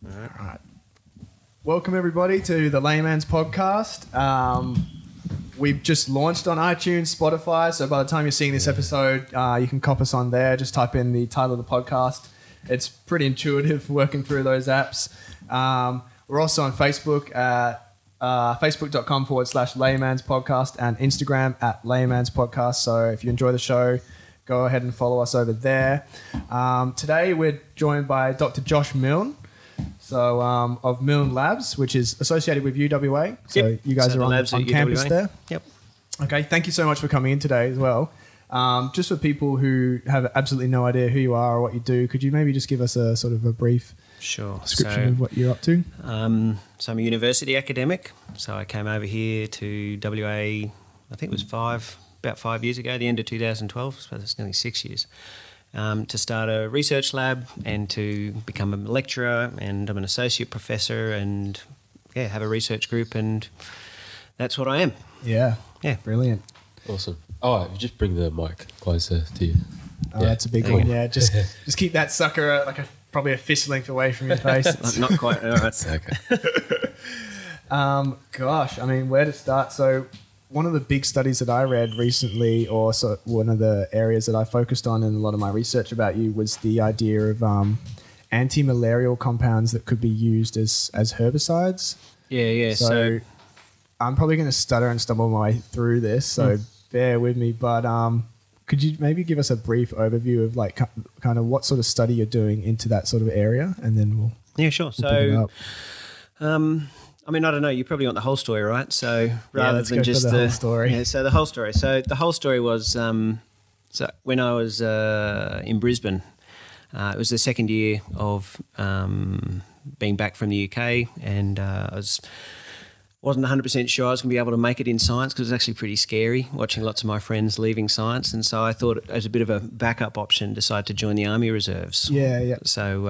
All right. Welcome everybody to the Layman's podcast. We've just launched on iTunes, Spotify, so by the time you're seeing this episode, you can cop us on there. Just type in the title of the podcast. It's pretty intuitive working through those apps. We're also on Facebook at facebook.com/Layman's podcast and Instagram at Layman's podcast. So if you enjoy the show, go ahead and follow us over there. Today we're joined by Dr. Josh Mylne, of Mylne Labs, which is associated with UWA. So yep. you guys are on campus there. Yep. Okay, thank you so much for coming in today as well. Just for people who have absolutely no idea who you are or what you do, could you maybe just give us a sort of a brief description of what you're up to? So I'm a university academic. So I came over here to WA, I think it was about 5 years ago, the end of 2012, so that's nearly 6 years, to start a research lab and to become a lecturer, and I'm an associate professor and have a research group, and that's what I am. Yeah. Brilliant. Awesome. Oh, just bring the mic closer to you. Oh, that's a big one. Yeah, just keep that sucker probably a fist length away from your face. Not quite. All right. Okay. Gosh, I mean, where to start? So one of the big studies that I read recently, or so one of the areas that I focused on in a lot of my research about you, was the idea of antimalarial compounds that could be used as herbicides. Yeah. So I'm probably going to stutter and stumble my way through this, so bear with me. But could you maybe give us a brief overview of kind of what sort of study you're doing into that sort of area, and then we'll sure. We'll pick it up. I mean, I don't know. You probably want the whole story, right? So rather than just the whole story. Yeah. So the whole story. So the whole story was so when I was in Brisbane, it was the second year of being back from the UK, and I wasn't 100% sure I was going to be able to make it in science, because it was actually pretty scary watching lots of my friends leaving science. And so I thought, as a bit of a backup option, decided to join the Army Reserves. Yeah. So,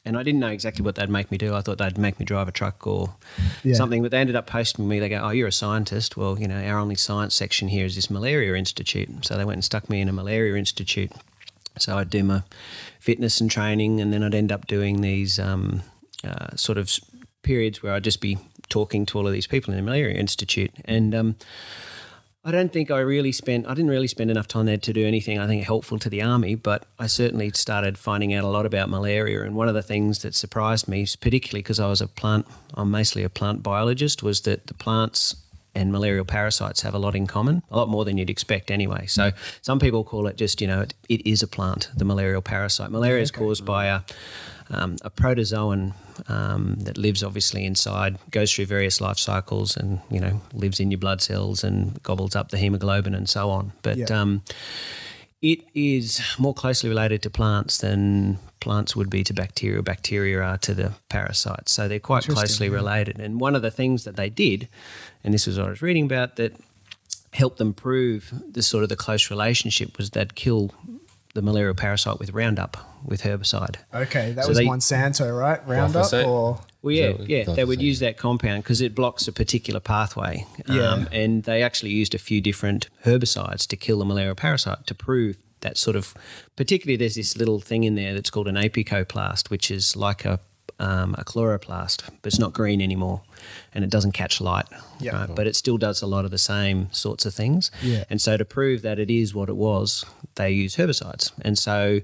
and I didn't know exactly what they'd make me do. I thought they'd make me drive a truck or something, but they ended up posting me. They go, "Oh, you're a scientist. Well, our only science section here is this malaria institute." So they went and stuck me in a malaria institute. So I'd do my fitness and training, and then I'd end up doing these sort of periods where I'd just be talking to all of these people in the malaria institute, and I didn't really spend enough time there to do anything I think helpful to the army, but I certainly started finding out a lot about malaria. And one of the things that surprised me, particularly because I'm mostly a plant biologist, was that the plants and malarial parasites have a lot in common, a lot more than you'd expect anyway. So some people call it just, it is a plant, the malarial parasite. Malaria is caused by a protozoan that lives obviously inside, goes through various life cycles, and lives in your blood cells and gobbles up the hemoglobin and so on. But it is more closely related to plants than plants would be to bacteria. Bacteria are to the parasites, so they're quite closely related. And one of the things that they did, and this was what I was reading about, that helped them prove this sort of the close relationship, was they'd kill the malarial parasite with Roundup, with herbicide. Okay, that was Monsanto, right? Roundup, or? Well, yeah, they would use that compound because it blocks a particular pathway. And they actually used a few different herbicides to kill the malarial parasite to prove that sort of, particularly there's this little thing in there that's called an apicoplast, which is like a chloroplast, but it's not green anymore and it doesn't catch light, right? But it still does a lot of the same sorts of things. Yeah. And so to prove that it is what it was, they use herbicides. And so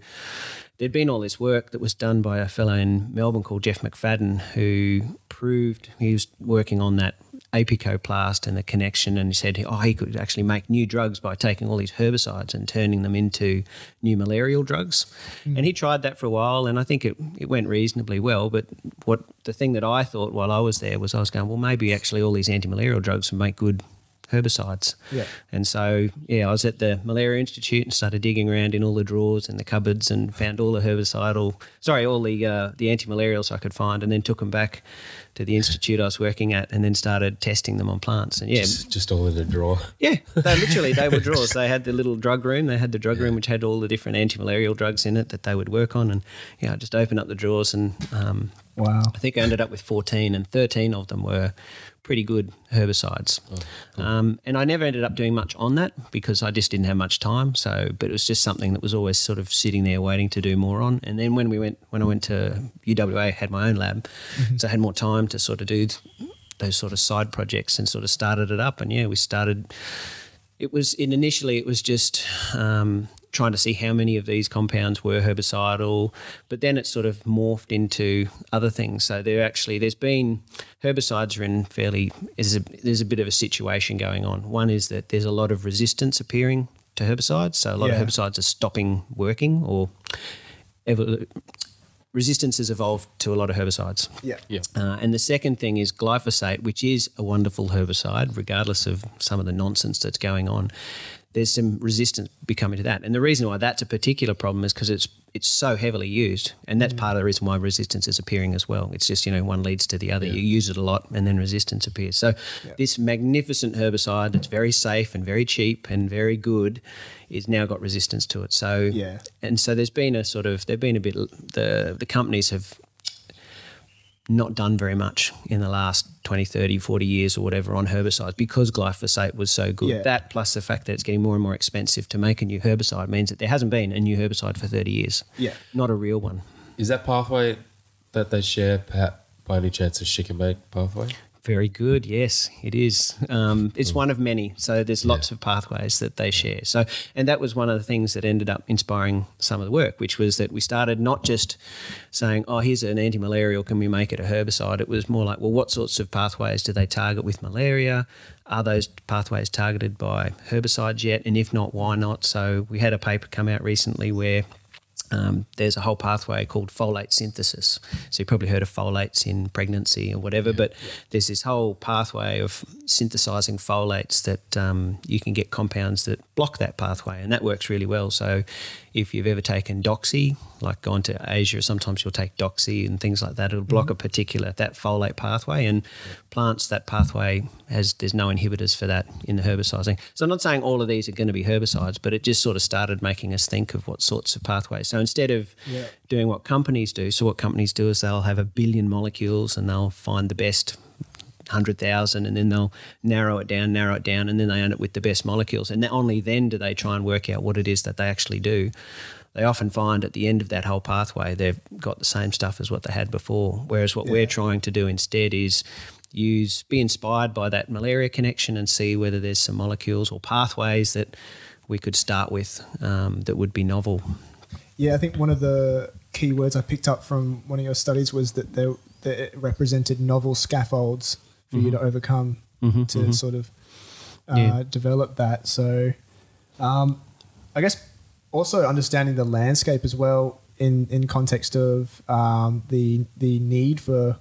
there'd been all this work that was done by a fellow in Melbourne called Jeff McFadden, who proved he was working on that apicoplast and the connection, and he said he could actually make new drugs by taking all these herbicides and turning them into new malarial drugs. And he tried that for a while, and I think it went reasonably well. But the thing that I thought while I was there was I was going, well, maybe actually all these anti-malarial drugs would make good herbicides. Yeah. And so, I was at the Malaria Institute and started digging around in all the drawers and the cupboards and found all the all the anti-malarials I could find, and then took them back to the institute I was working at, and then started testing them on plants. And just all in a drawer. Yeah, they were drawers. They had the little drug room. They had the drug room which had all the different anti-malarial drugs in it that they would work on. And I just opened up the drawers and wow. I think I ended up with 14, and 13 of them were pretty good herbicides. Oh, cool. And I never ended up doing much on that because I just didn't have much time. So, but it was just something that was always sort of sitting there waiting to do more on. And then when I went to UWA, I had my own lab, so I had more time to sort of do those sort of side projects and sort of started it up. And yeah, we started. Initially it was just trying to see how many of these compounds were herbicidal, but then it sort of morphed into other things. So there's been herbicides are in there's a bit of a situation going on. One is that there's a lot of resistance appearing to herbicides, so a lot of herbicides are stopping working or resistance has evolved to a lot of herbicides. Yeah. And the second thing is glyphosate, which is a wonderful herbicide, regardless of some of the nonsense that's going on. There's some resistance becoming to that. And the reason why that's a particular problem is because it's so heavily used. And that's part of the reason why resistance is appearing as well. It's just, one leads to the other. You use it a lot and then resistance appears. So this magnificent herbicide that's very safe and very cheap and very good is now got resistance to it. So and so the companies have not done very much in the last 20, 30, 40 years or whatever on herbicides because glyphosate was so good. That plus the fact that it's getting more and more expensive to make a new herbicide means that there hasn't been a new herbicide for 30 years. Not a real one. Is that pathway that they share by any chance a shikimate pathway? Very good. Yes, it is. It's one of many. So there's lots of pathways that they share. So, and that was one of the things that ended up inspiring some of the work, which was that we started not just saying, oh, here's an antimalarial, can we make it a herbicide? It was more like, well, what sorts of pathways do they target with malaria? Are those pathways targeted by herbicides yet? And if not, why not? So we had a paper come out recently where there's a whole pathway called folate synthesis. So you probably heard of folates in pregnancy or whatever, but there's this whole pathway of synthesizing folates that you can get compounds that block that pathway, and that works really well. So if you've ever taken doxy, like gone to Asia, sometimes you'll take doxy and things like that, it'll block a particular, that folate pathway, and plants, that pathway there's no inhibitors for that in the herbicizing. So I'm not saying all of these are going to be herbicides, but it just sort of started making us think of what sorts of pathways. So instead of doing what companies do, so what companies do is they'll have 1 billion molecules and they'll find the best 100,000 and then they'll narrow it down, and then they end up with the best molecules. And only then do they try and work out what it is that they actually do. They often find at the end of that whole pathway, they've got the same stuff as what they had before. Whereas what we're trying to do instead is be inspired by that malaria connection and see whether there's some molecules or pathways that we could start with that would be novel. Yeah, I think one of the key words I picked up from one of your studies was that it represented novel scaffolds for you to overcome to sort of develop that. So I guess also understanding the landscape as well in context of the need for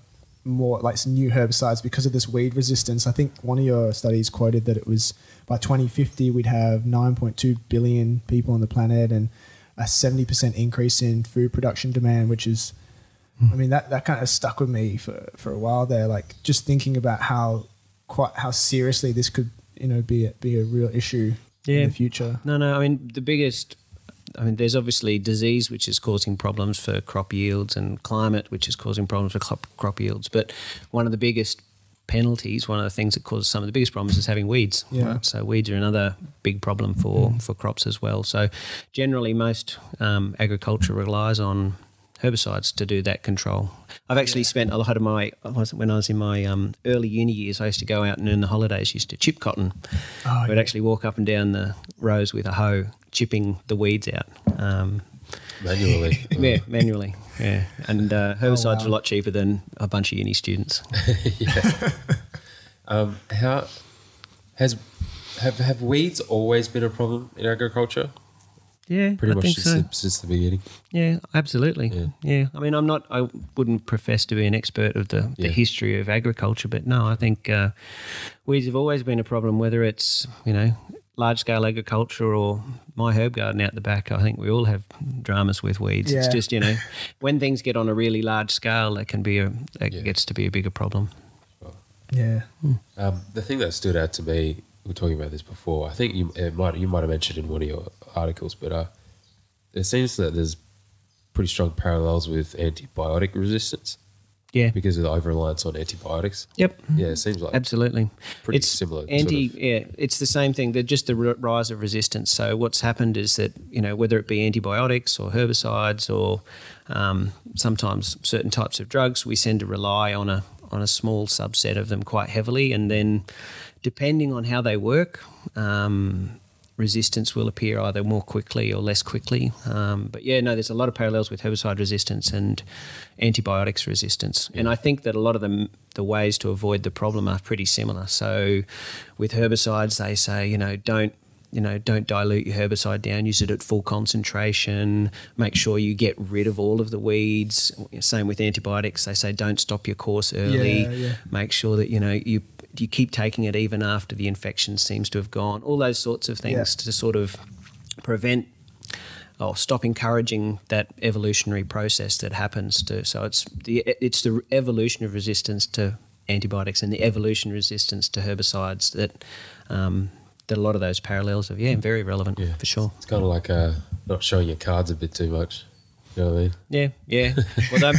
more like some new herbicides because of this weed resistance. I think one of your studies quoted that it was by 2050 we'd have 9.2 billion people on the planet and a 70% increase in food production demand, which is, I mean, that kind of stuck with me for a while there. Like just thinking about how seriously this could, be a real issue in the future. No. I mean, there's obviously disease, which is causing problems for crop yields, and climate, which is causing problems for crop yields. But one of the biggest penalties, one of the things that causes some of the biggest problems is having weeds. Right? So weeds are another big problem for crops as well. So generally most agriculture relies on herbicides to do that control. I've actually spent a lot of when I was in my early uni years, I used to go out and in the holidays used to chip cotton. We'd actually walk up and down the rows with a hoe, chipping the weeds out. Manually. Manually. Yeah. And herbicides are a lot cheaper than a bunch of uni students. Have weeds always been a problem in agriculture? Yeah, pretty I much think so. Since the beginning. Yeah, absolutely. Yeah. I mean, I wouldn't profess to be an expert of the history of agriculture, but no, I think weeds have always been a problem, whether it's, large-scale agriculture or my herb garden out the back. I think we all have dramas with weeds. It's just, when things get on a really large scale, that gets to be a bigger problem. Yeah. The thing that stood out to me, we were talking about this before, I think you might have mentioned in one of your articles, but it seems that there's pretty strong parallels with antibiotic resistance. Yeah. Because of the over-reliance on antibiotics. Yep. Yeah, it seems like absolutely pretty it's similar. Yeah, it's the same thing. They're just the rise of resistance. So what's happened is that, whether it be antibiotics or herbicides or sometimes certain types of drugs, we tend to rely on a small subset of them quite heavily, and then depending on how they work, resistance will appear either more quickly or less quickly. But yeah, no, there's a lot of parallels with herbicide resistance and antibiotics resistance. Yeah. And I think that a lot of the ways to avoid the problem are pretty similar. So with herbicides, they say, don't dilute your herbicide down, use it at full concentration, make sure you get rid of all of the weeds. Same with antibiotics, they say don't stop your course early, make sure that, you keep taking it even after the infection seems to have gone, all those sorts of things to sort of prevent or stop encouraging that evolutionary process that happens so it's the evolution of resistance to antibiotics and the evolution of resistance to herbicides that a lot of those parallels are very relevant for sure. It's kind of like not showing your cards a bit too much. You know what I mean? Yeah. Well,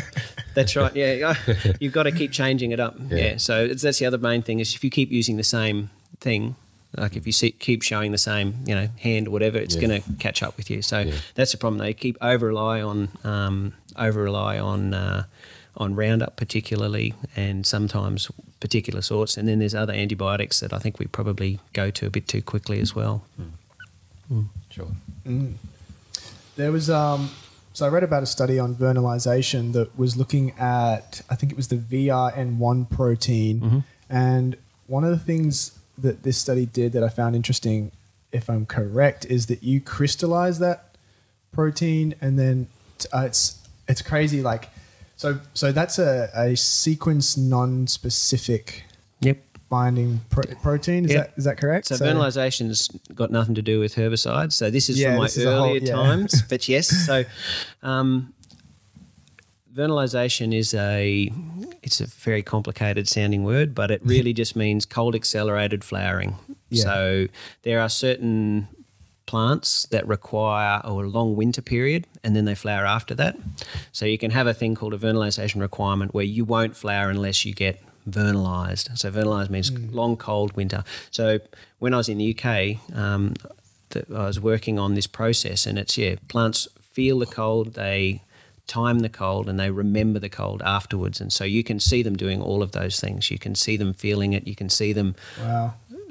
that's right. Yeah, you've got to keep changing it up. Yeah. So that's the other main thing is if you keep using the same thing, like if you keep showing the same, hand or whatever, it's going to catch up with you. So that's the problem. They keep over rely on Roundup particularly, and sometimes particular sorts. And then there's other antibiotics that I think we probably go to a bit too quickly as well. Sure. There was so I read about a study on vernalization that was looking at, I think it was the VRN1 protein. And one of the things that this study did that I found interesting, if I'm correct, is that you crystallize that protein and then it's crazy. Like, so that's a sequence non-specific binding protein. Is that correct? So vernalization's got nothing to do with herbicides. So this is from my earlier times. But yes, so vernalization it's a very complicated sounding word, but it really just means cold accelerated flowering. So there are certain plants that require a long winter period and then they flower after that. So you can have a thing called a vernalization requirement where you won't flower unless you get vernalized. So vernalized means long cold winter. So when I was in the UK, I was working on this process, and it's plants feel the cold, they time the cold, and they remember the cold afterwards. And so you can see them doing all of those things. You can see them feeling it. You can see them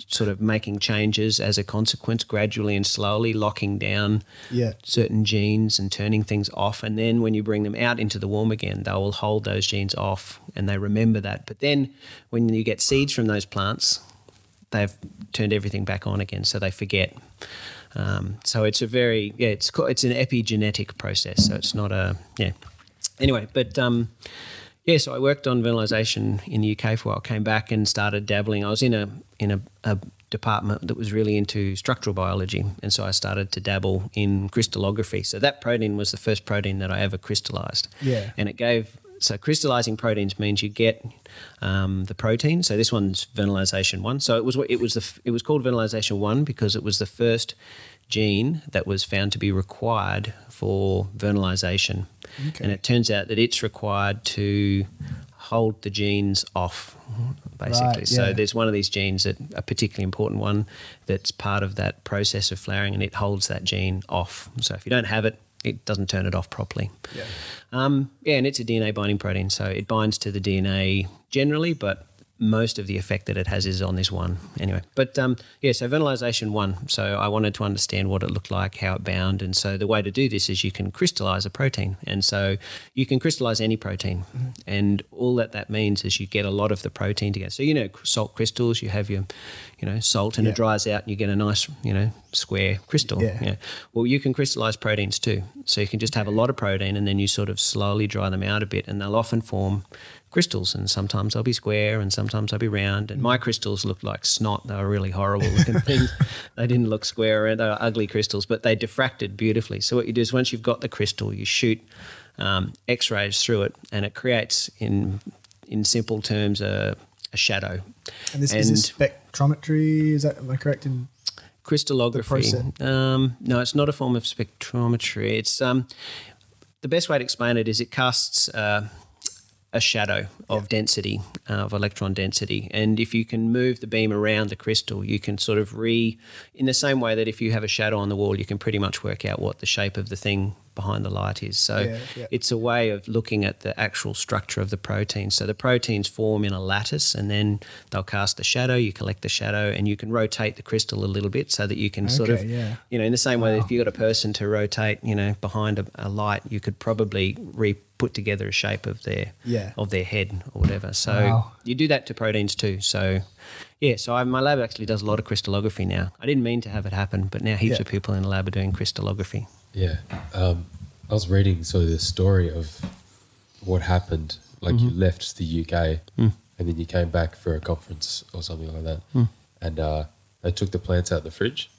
sort of making changes as a consequence, gradually and slowly locking down certain genes and turning things off. And then when you bring them out into the warm again, they will hold those genes off and they remember that. But then when you get seeds from those plants, they've turned everything back on again, so they forget. So it's a very, it's an epigenetic process, so it's not a, Anyway, but so I worked on vernalization in the UK for a while, came back and started dabbling. I was in a department that was really into structural biology, and so I started to dabble in crystallography. So that protein was the first protein that I ever crystallized. And it gave, so crystallizing proteins means you get the protein. So this one's vernalization 1. So it was called vernalization 1 because it was the first gene that was found to be required for vernalization. And it turns out that it's required to hold the genes off, basically. So there's one of these genes, that a particularly important one, that's part of that process of flowering, and it holds that gene off. So if you don't have it, it doesn't turn it off properly. And it's a DNA binding protein, so it binds to the DNA generally, but most of the effect that it has is on this one anyway. But so vernalization 1. So I wanted to understand what it looked like, how it bound. And so the way to do this is you can crystallize a protein. And so you can crystallize any protein. And all that means is you get a lot of the protein together. So, salt crystals, you have your, salt and it dries out and you get a nice, square crystal. Well, you can crystallize proteins too. So you can just have a lot of protein and then you sort of slowly dry them out a bit, and they'll often form crystals, and sometimes they'll be square and sometimes they'll be round. And my crystals looked like snot. They were really horrible looking things. They didn't look square, they were ugly crystals, but they diffracted beautifully. So what you do is once you've got the crystal, you shoot X-rays through it, and it creates, in simple terms, a shadow. And this is spectrometry, am I correct in crystallography? No, it's not a form of spectrometry. It's the best way to explain it is it casts a shadow of density, of electron density. And if you can move the beam around the crystal, you can sort of in the same way that if you have a shadow on the wall, you can pretty much work out what the shape of the thing behind the light is. So it's a way of looking at the actual structure of the protein. So the proteins form in a lattice, and then they'll cast the shadow, you collect the shadow, and you can rotate the crystal a little bit so that you can sort of, you know, in the same way that if you got a person to rotate, you know, behind a light, you could probably put together a shape of their head or whatever. So you do that to proteins too. So my lab actually does a lot of crystallography now. I didn't mean to have it happen, but now heaps of people in the lab are doing crystallography. Yeah. I was reading sort of the story of what happened. Like you left the UK and then you came back for a conference or something like that. And they took the plants out of the fridge.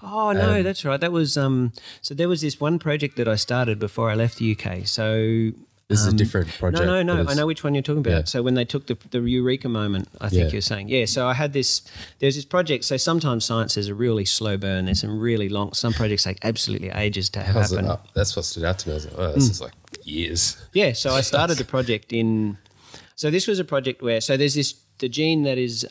Oh, no, that's right. That was so there was this one project that I started before I left the UK. So this is a different project. No. I know which one you're talking about. Yeah. So when they took the eureka moment, I think you're saying. Yeah, so I had there's this project. So sometimes science is a really slow burn. There's some really long, some projects take absolutely ages to have happen. That's what stood out to me. I was like, oh, this is like years. Yeah, so I started the project so this was a project where, so there's the gene that is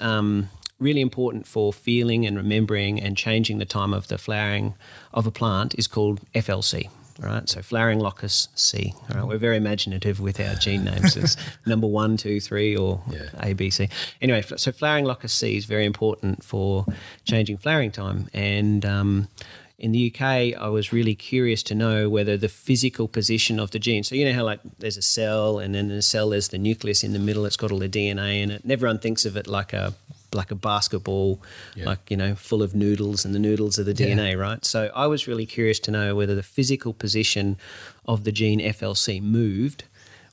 really important for feeling and remembering and changing the time of the flowering of a plant is called FLC. All right, so flowering locus C. All right, we're very imaginative with our gene names. It's number 1, 2, 3, or A, B, C. Anyway, so flowering locus C is very important for changing flowering time. And in the UK, I was really curious to know whether the physical position of the gene. So you know how like there's a cell, and then in the cell there's the nucleus in the middle. It's got all the DNA in it. And everyone thinks of it like a basketball, like, you know, full of noodles, and the noodles are the DNA, right? So I was really curious to know whether the physical position of the gene FLC moved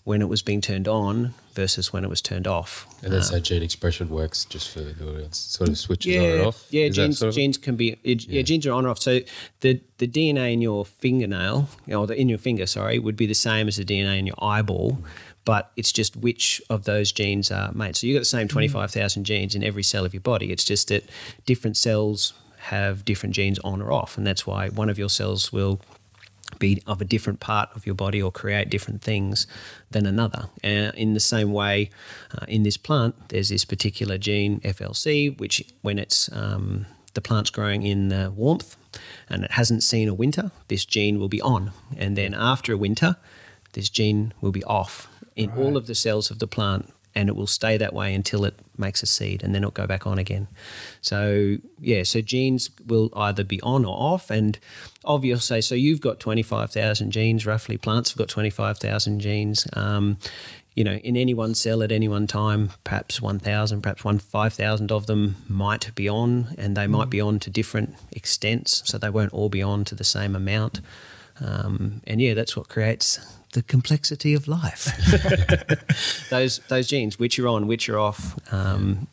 when it was being turned on versus when it was turned off. And that's how gene expression works, just for the audience. Sort of switches on or off. Yeah, genes can be genes are on or off. So the DNA in your fingernail, or in your finger, would be the same as the DNA in your eyeball. But it's just which of those genes are made. So you've got the same 25,000 genes in every cell of your body. It's just that different cells have different genes on or off, and that's why one of your cells will be of a different part of your body or create different things than another. In the same way, in this plant, there's this particular gene, FLC, which when it's the plant's growing in warmth and it hasn't seen a winter, this gene will be on. And then after a winter, this gene will be off in all of the cells of the plant, and it will stay that way until it makes a seed, and then it'll go back on again. So, so genes will either be on or off, and obviously, so you've got 25,000 genes roughly, plants have got 25,000 genes. You know, in any one cell at any one time, perhaps 1,000, perhaps 5,000 of them might be on, and they might be on to different extents, so they won't all be on to the same amount. And that's what creates the complexity of life. Those genes, which are on, which are off,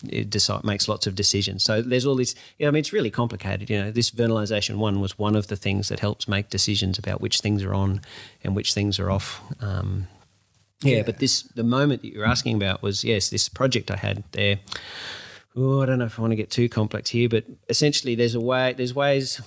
it makes lots of decisions. So there's all this. It's really complicated. You know, this vernalization one was one of the things that helps make decisions about which things are on and which things are off. But the moment that you're asking about was this project I had there. I don't know if I want to get too complex here, but essentially there's ways.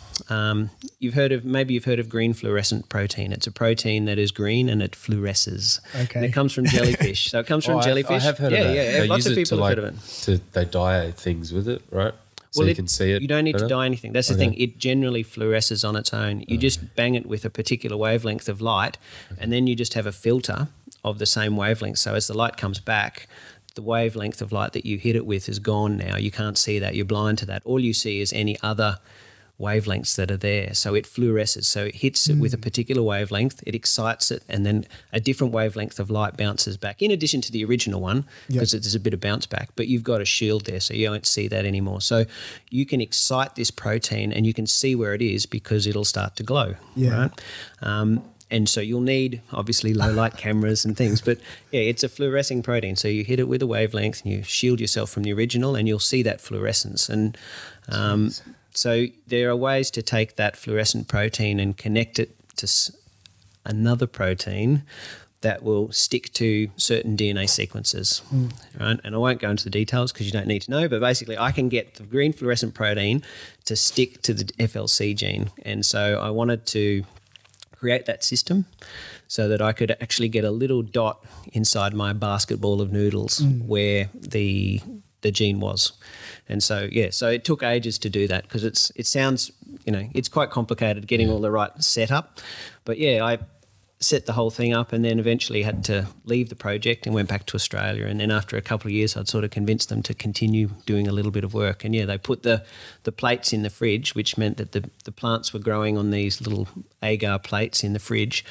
You've heard of green fluorescent protein. It's a protein that is green and it fluoresces. Okay. And it comes from jellyfish. So it comes from jellyfish. I have heard of that. Yeah. Lots of people have heard of it. They dye things with it, right? So you can see it. You don't need to dye anything. That's the thing. It generally fluoresces on its own. You just bang it with a particular wavelength of light, and then you just have a filter of the same wavelength. So as the light comes back, the wavelength of light that you hit it with is gone now. You can't see that. You're blind to that. All you see is any other wavelengths that are there. So it fluoresces. So it hits it with a particular wavelength, it excites it, and then a different wavelength of light bounces back, in addition to the original one, because there's a bit of bounce back, but you've got a shield there, so you don't see that anymore. So you can excite this protein and you can see where it is because it'll start to glow, right? And so you'll need, obviously, low-light cameras and things. But, it's a fluorescing protein. So you hit it with a wavelength and you shield yourself from the original and you'll see that fluorescence. And so there are ways to take that fluorescent protein and connect it to another protein that will stick to certain DNA sequences, right? And I won't go into the details because you don't need to know, but basically I can get the green fluorescent protein to stick to the FLC gene. And so I wanted to create that system so that I could actually get a little dot inside my basketball of noodles where the gene was. And so, so it took ages to do that because it sounds, it's quite complicated getting all the right setup. But I set the whole thing up and then eventually had to leave the project and went back to Australia. And then after a couple of years, I'd sort of convinced them to continue doing a little bit of work. And they put the plates in the fridge, which meant that the plants were growing on these little agar plates in the fridge.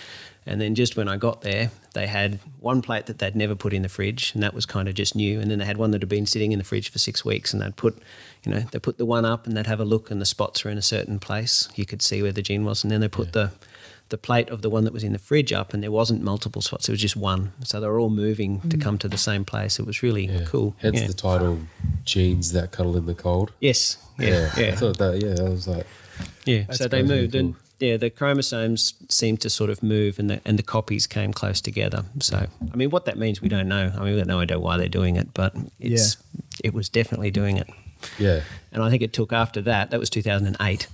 And then just when I got there, they had one plate that they'd never put in the fridge, and that was kind of just new. And then they had one that had been sitting in the fridge for 6 weeks, and they'd put, they put the one up and they'd have a look and the spots were in a certain place. You could see where the gene was. And then they put the plate of the one that was in the fridge up, and there wasn't multiple spots. It was just one. So they were all moving to come to the same place. It was really cool. Hence the title, Genes That Cuddle in the Cold. Yes. Yeah. I thought that, I was like... Yeah, so they moved. Cool. And the chromosomes seemed to sort of move and the copies came close together. So, I mean, what that means, we don't know. I mean, we've got no idea why they're doing it, but it was definitely doing it. Yeah. And I think it took after that was 2008.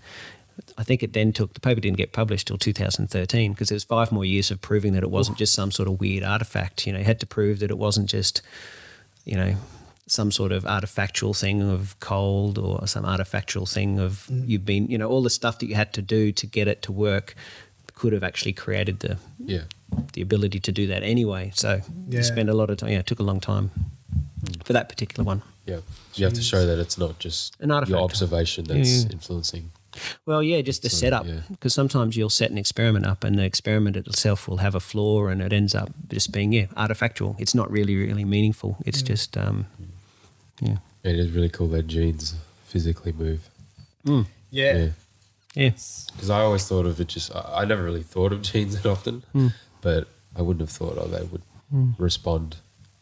I think it then took, the paper didn't get published till 2013 because there was 5 more years of proving that it wasn't just some sort of weird artifact. You had to prove that it wasn't just, some sort of artifactual thing of cold or some artifactual thing of you've been, all the stuff that you had to do to get it to work could have actually created the ability to do that anyway. So you spend a lot of time, it took a long time for that particular one. Yeah. You have to show that it's not just an artifact. Your observation that's influencing. Well, just the setup, because sometimes you'll set an experiment up and the experiment itself will have a flaw and it ends up just being, artifactual. It's not really, really meaningful. It's just... It is really cool that genes physically move. Yeah. Because I always thought of it I never really thought of genes that often, but I wouldn't have thought they would respond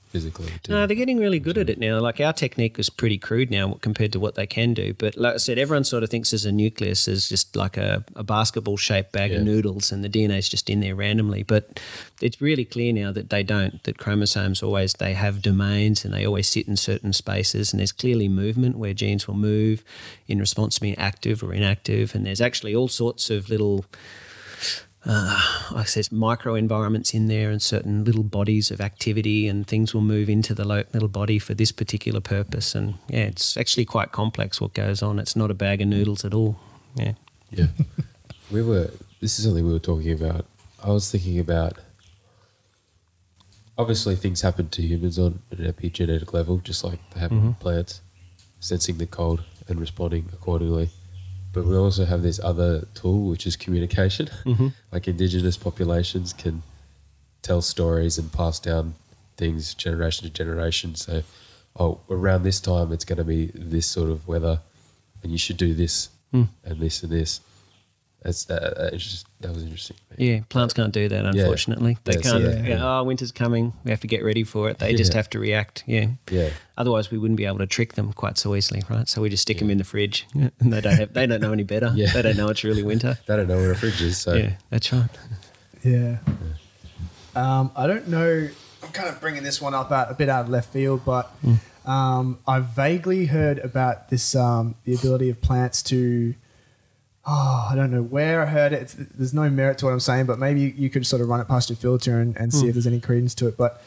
physically. No, they're getting really good at it now. Like our technique is pretty crude now compared to what they can do. But like I said, everyone sort of thinks as a nucleus is just like a basketball-shaped bag of noodles and the DNA is just in there randomly. But it's really clear now that they don't, that chromosomes they have domains and they always sit in certain spaces and there's clearly movement where genes will move in response to being active or inactive. And there's actually all sorts of little... microenvironments in there and certain little bodies of activity and things will move into the little body for this particular purpose. And, it's actually quite complex what goes on. It's not a bag of noodles at all. Yeah. This is something we were talking about. I was thinking about, obviously things happen to humans on an epigenetic level, just like they happen with plants, sensing the cold and responding accordingly. But we also have this other tool, which is communication. Like indigenous populations can tell stories and pass down things generation to generation. So, around this time, it's going to be this sort of weather, and you should do this and this and this. That was interesting. Yeah, plants can't do that, unfortunately. They can't. Winter's coming. We have to get ready for it. They just have to react. Yeah. Otherwise, we wouldn't be able to trick them quite so easily, right? So we just stick them in the fridge, and they don't know any better. They don't know it's really winter. They don't know where a fridge is. So that's right. Yeah. I don't know. I'm kind of bringing this one up a bit out of left field, but I've vaguely heard about this the ability of plants to. I don't know where I heard it. There's no merit to what I'm saying, but maybe you could sort of run it past your filter and see if there's any credence to it. But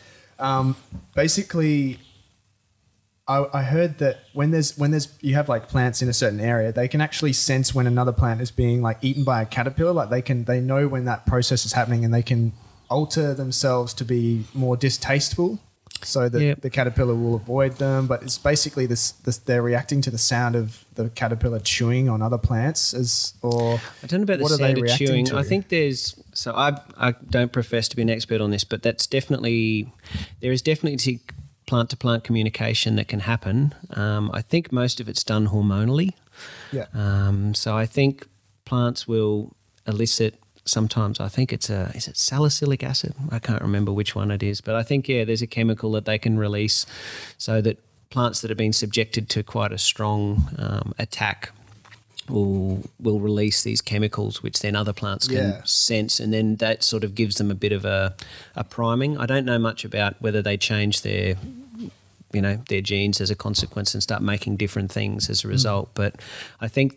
basically, I heard that when you have like plants in a certain area, they can actually sense when another plant is being like eaten by a caterpillar. Like they know when that process is happening, and they can alter themselves to be more distasteful, so that the caterpillar will avoid them. But it's basically this they're reacting to the sound of the caterpillar chewing on other plants. I don't know about the sound of chewing. To? I think I don't profess to be an expert on this, but there is definitely plant-to-plant communication that can happen. I think most of it's done hormonally. So I think plants will elicit. Sometimes I think is it salicylic acid? I can't remember which one it is, but I think there's a chemical that they can release so that plants that have been subjected to quite a strong attack will release these chemicals, which then other plants can sense, and then that sort of gives them a bit of a priming. I don't know much about whether they change their genes as a consequence and start making different things as a result, but I think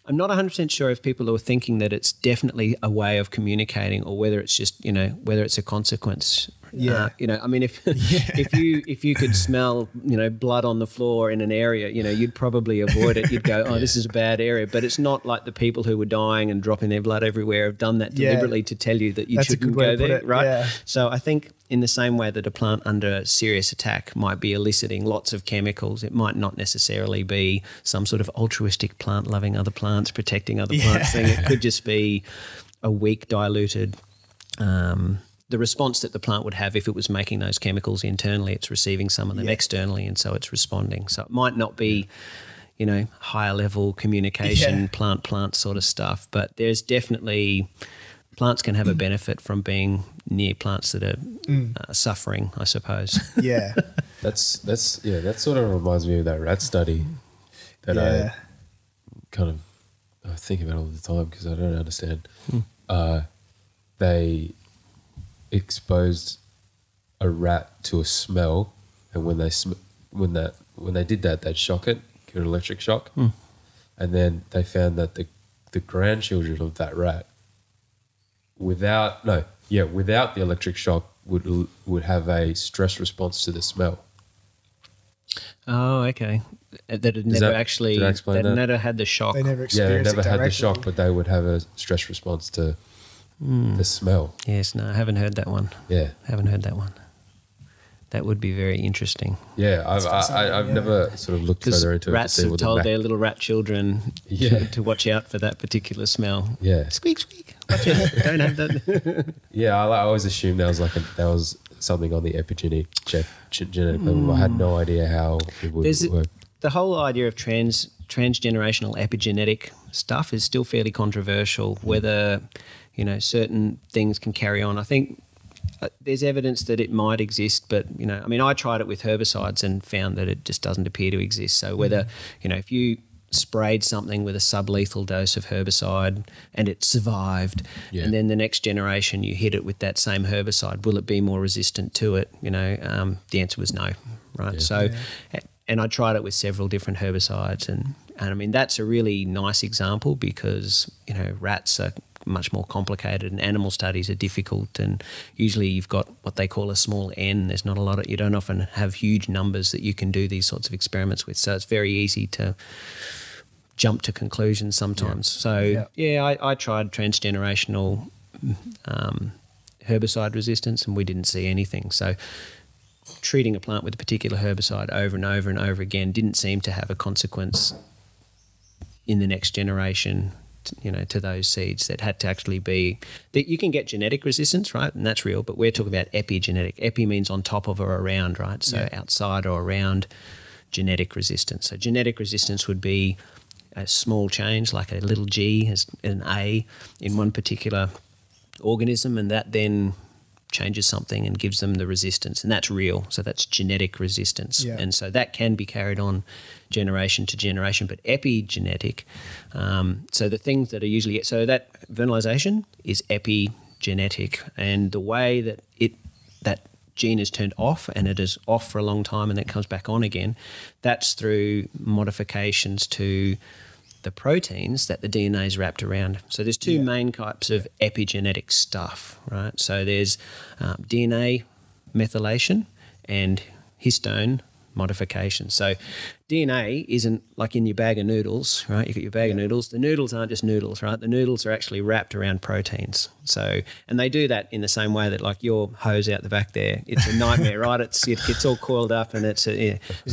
I'm not 100% sure if people are thinking that it's definitely a way of communicating or whether it's just, whether it's a consequence. Yeah. I mean, if you could smell, blood on the floor in an area, you'd probably avoid it. You'd go, oh, this is a bad area. But it's not like the people who were dying and dropping their blood everywhere have done that deliberately to tell you that you shouldn't go there, right? Yeah. So I think in the same way that a plant under serious attack might be eliciting lots of chemicals, it might not necessarily be some sort of altruistic plant loving other plants, protecting other plants thing. It could just be a weak, diluted the response that the plant would have if it was making those chemicals internally, it's receiving some of them externally, and so it's responding. So it might not be, higher level communication, plant sort of stuff, but there's definitely plants can have a benefit from being near plants that are suffering, I suppose. Yeah, that sort of reminds me of that rat study that I think about all the time because I don't understand. They exposed a rat to a smell, and when they did that, they'd shock it, give it an electric shock, and then they found that the grandchildren of that rat, without the electric shock, would have a stress response to the smell. Oh, okay. That had never actually. Did I explain that? Never had the shock. they never experienced they never it had the directly. shock, but they would have a stress response to the smell. Yes, no, I haven't heard that one. Yeah, haven't heard that one. That would be very interesting. Yeah, I've never sort of looked further into it. Rats have told their little rat children to watch out for that particular smell. Yeah, squeak squeak. Watch out! Don't have that. Yeah, I always assumed that was something on the genetic level. I had no idea how it would work. The whole idea of transgenerational epigenetic stuff is still fairly controversial. Whether certain things can carry on. I think there's evidence that it might exist, but I tried it with herbicides and found that it just doesn't appear to exist. So whether if you sprayed something with a sublethal dose of herbicide and it survived, and then the next generation you hit it with that same herbicide, will it be more resistant to it? The answer was no, right? So, and I tried it with several different herbicides, and I mean that's a really nice example because rats are much more complicated and animal studies are difficult, and usually you've got what they call a small n. There's not a lot of, you don't often have huge numbers that you can do these sorts of experiments with, so it's very easy to jump to conclusions sometimes. I tried transgenerational herbicide resistance and we didn't see anything. So treating a plant with a particular herbicide over and over and over again didn't seem to have a consequence in the next generation to those seeds. That had to actually be that you can get genetic resistance, right? And that's real, but we're talking about epigenetic. Epi means on top of or around, right? So outside or around genetic resistance. So genetic resistance would be a small change, like a little g as an A in one particular organism, and that then changes something and gives them the resistance, and that's real. So that's genetic resistance, and so that can be carried on generation to generation. But epigenetic, so the things that are usually, so that vernalization is epigenetic, and the way that that gene is turned off and it is off for a long time and then comes back on again, that's through modifications to the proteins that the DNA is wrapped around. So there's two main types of epigenetic stuff, right? So there's DNA methylation and histone modification. So DNA isn't like in your bag of noodles, right? You got your bag of noodles. The noodles aren't just noodles, right? The noodles are actually wrapped around proteins. So, and they do that in the same way that like your hose out the back there, it's a nightmare, right? It gets all coiled up and it's So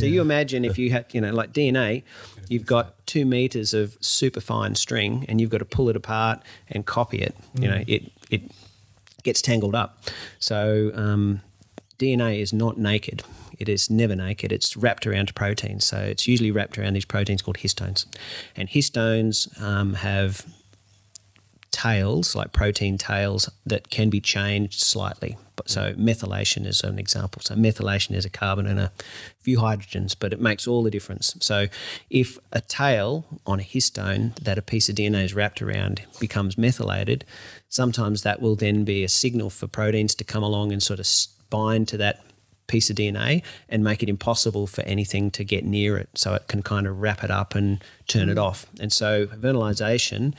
you imagine if you had, like DNA, you've got 2 meters of super fine string and you've got to pull it apart and copy it. It gets tangled up. So DNA is not naked. It is never naked. It's wrapped around proteins. So it's usually wrapped around these proteins called histones. And histones have tails, like protein tails, that can be changed slightly. So methylation is an example. So methylation is a carbon and a few hydrogens, but it makes all the difference. So if a tail on a histone that a piece of DNA is wrapped around becomes methylated, sometimes that will then be a signal for proteins to come along and sort of bind to that piece of DNA and make it impossible for anything to get near it, so it can kind of wrap it up and turn it off. And so vernalization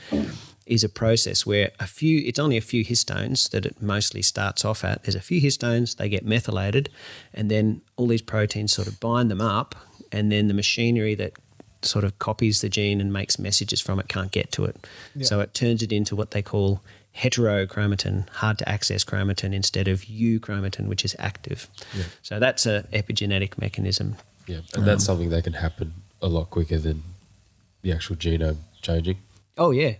is a process where it's only a few histones that it mostly starts off at. There's a few histones, they get methylated, and then all these proteins sort of bind them up, and then the machinery that sort of copies the gene and makes messages from it can't get to it. Yeah. So it turns it into what they call heterochromatin, hard to access chromatin, instead of euchromatin, which is active. Yeah. So that's a epigenetic mechanism. Yeah, and that's something that can happen a lot quicker than the actual genome changing. Oh yeah.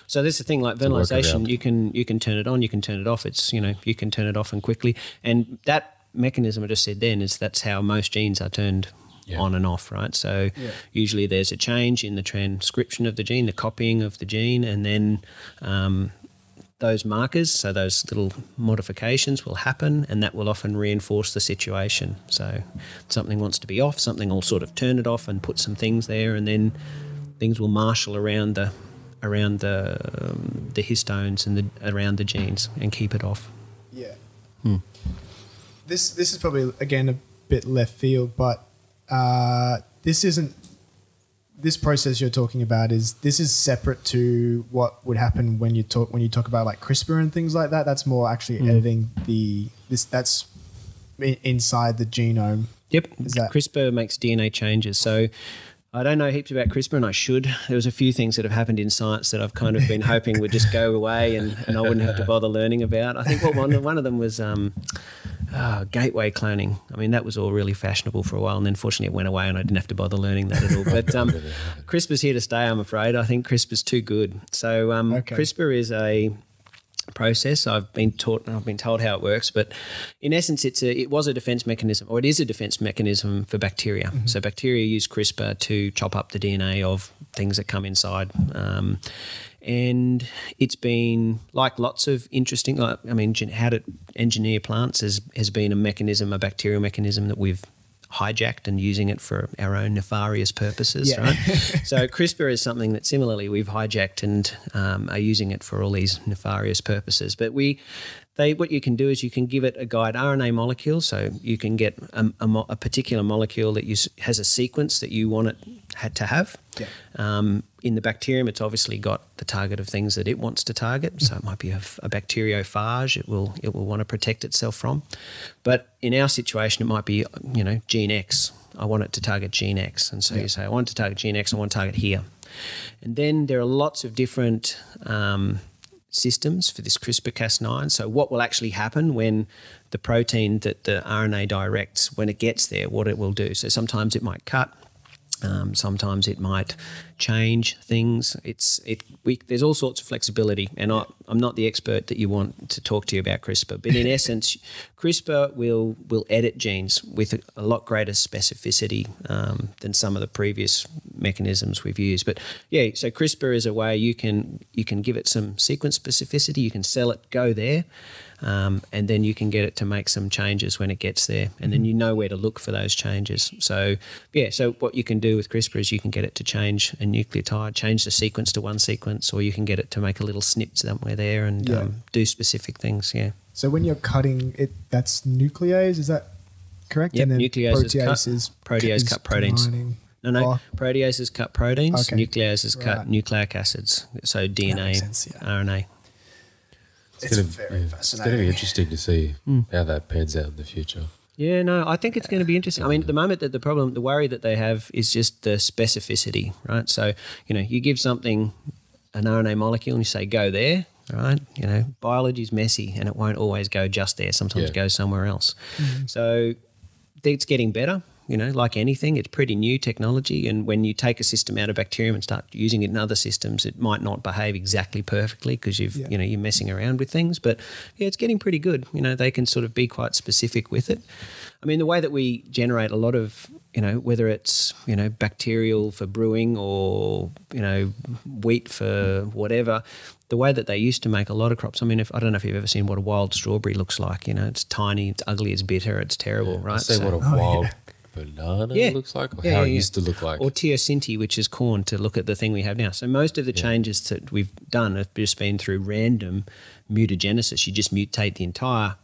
So this is the thing, like vernalization, you can turn it on, you can turn it off. It's, you know, you can turn it off and quickly. And that mechanism I just said then that's how most genes are turned on and off, right? So usually there's a change in the transcription of the gene, the copying of the gene, and then those markers, so those little modifications will happen, and that will often reinforce the situation. So something wants to be off, something will sort of turn it off and put some things there, and then things will marshal around the histones and around the genes and keep it off. Yeah. This is probably again a bit left field, but this process you're talking about is separate to what would happen when you talk about like CRISPR and things like that. That's more actually editing that's inside the genome. Yep. CRISPR makes DNA changes. So I don't know heaps about CRISPR, and I should. There was a few things that have happened in science that I've kind of been hoping would just go away and I wouldn't have to bother learning about. I think one of them was gateway cloning. I mean, that was all really fashionable for a while, and then fortunately it went away and I didn't have to bother learning that at all. But CRISPR's here to stay, I'm afraid. I think CRISPR's too good. So CRISPR is a process. I've been told how it works, but in essence it was a defense mechanism, or it is a defense mechanism for bacteria. Mm-hmm. So bacteria use CRISPR to chop up the DNA of things that come inside. And it's been, like lots of interesting, how to engineer plants has been a bacterial mechanism that we've hijacked and using it for our own nefarious purposes, right? So CRISPR is something that similarly we've hijacked and are using it for all these nefarious purposes. But what you can do is you can give it a guide RNA molecule, so you can get a particular molecule that has a sequence that you want it to have. Yeah. In the bacterium, it's obviously got the target of things that it wants to target. So it might be a bacteriophage it will want to protect itself from. But in our situation, it might be, gene X. I want it to target gene X. And so you say, I want to target gene X, I want to target here. And then there are lots of different systems for this CRISPR-Cas9. So what will actually happen when the protein that the RNA directs, when it gets there, what it will do. So sometimes it might cut. Sometimes it might change things. There's all sorts of flexibility, and I'm not the expert that you want to talk to you about CRISPR, but in essence, CRISPR will edit genes with a lot greater specificity than some of the previous mechanisms we've used. But so CRISPR is a way you can give it some sequence specificity. You can sell it, go there. And then you can get it to make some changes when it gets there, and then you know where to look for those changes. So what you can do with CRISPR is you can get it to change a nucleotide, change the sequence to one sequence, or you can get it to make a little snip somewhere there and do specific things. Yeah. So when you're cutting it, that's nuclease, is that correct? Yep, and then nucleases protease cut proteins. Combining. No. Proteases cut proteins. Okay. Nucleases cut nucleic acids. So DNA, RNA. It's very fascinating. It's going to be interesting to see how that pans out in the future. Yeah, no, I think it's going to be interesting. I mean, at the moment that the worry that they have is just the specificity, right? So, you give something an RNA molecule and you say, go there, right? Biology's messy and it won't always go just there. Sometimes it goes somewhere else. Mm-hmm. So it's getting better. Like anything, it's pretty new technology, and when you take a system out of bacterium and start using it in other systems, it might not behave exactly perfectly because you're messing around with things. But it's getting pretty good. They can sort of be quite specific with it. I mean, the way that we generate a lot of, whether it's bacterial for brewing or wheat for whatever, the way that they used to make a lot of crops. I mean, I don't know if you've ever seen what a wild strawberry looks like. It's tiny, it's ugly, it's bitter, it's terrible, right? Say what a wild banana looks like, or how it used to look like. Or teosinte, which is corn, to look at the thing we have now. So most of the changes that we've done have just been through random mutagenesis. You just mutate the entire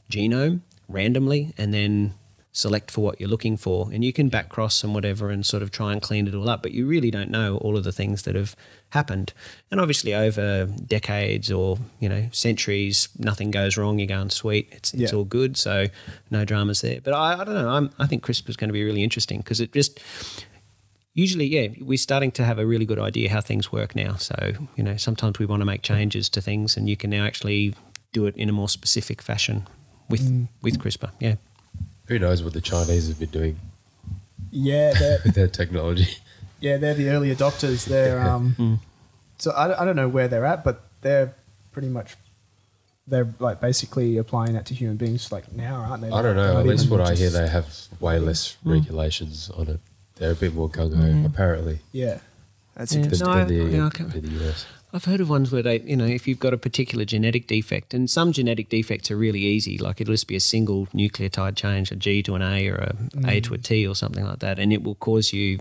genome randomly, and then select for what you're looking for, and you can back cross and whatever and sort of try and clean it all up, but you really don't know all of the things that have happened. And obviously over decades or, you know, centuries, nothing goes wrong. You're going sweet. It's all good. So no dramas there. But I don't know. I think CRISPR is going to be really interesting because it just usually, we're starting to have a really good idea how things work now. So, you know, sometimes we want to make changes to things and you can now actually do it in a more specific fashion with CRISPR. Yeah. Who knows what the Chinese have been doing? Yeah, with their technology. Yeah, they're the early adopters. They're so I don't know where they're at, but they're pretty much like basically applying that to human beings like now, aren't they? I don't know. At least what I hear, they have way less regulations on it. They're a bit more gung-ho, apparently. Yeah, that's interesting. interesting. In the US. I've heard of ones where they, you know, if you've got a particular genetic defect, and some genetic defects are really easy, like it'll just be a single nucleotide change, a G to an A or a A to a T or something like that, and it will cause you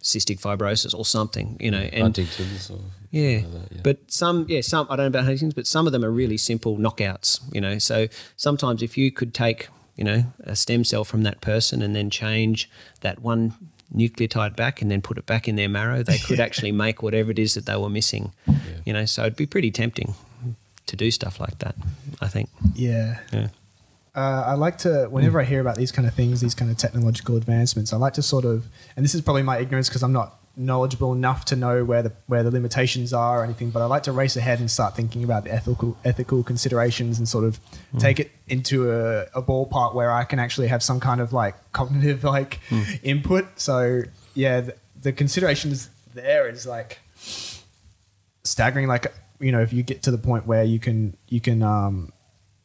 cystic fibrosis or something, you know. And Huntington's or like that, but some, I don't know about Huntington's, but some of them are really simple knockouts, you know. So sometimes if you could take, you know, a stem cell from that person and then change that one nucleotide back and then put it back in their marrow, they could actually make whatever it is that they were missing, you know. So it'd be pretty tempting to do stuff like that, I think. Yeah. I like to, whenever I hear about these kind of things, these kind of technological advancements, I like to sort of, and this is probably my ignorance because I'm not knowledgeable enough to know where the limitations are or anything, but I like to race ahead and start thinking about the ethical considerations and sort of take it into a ballpark where I can actually have some kind of like cognitive like input. So yeah, the considerations there is like staggering. Like, you know, if you get to the point where you can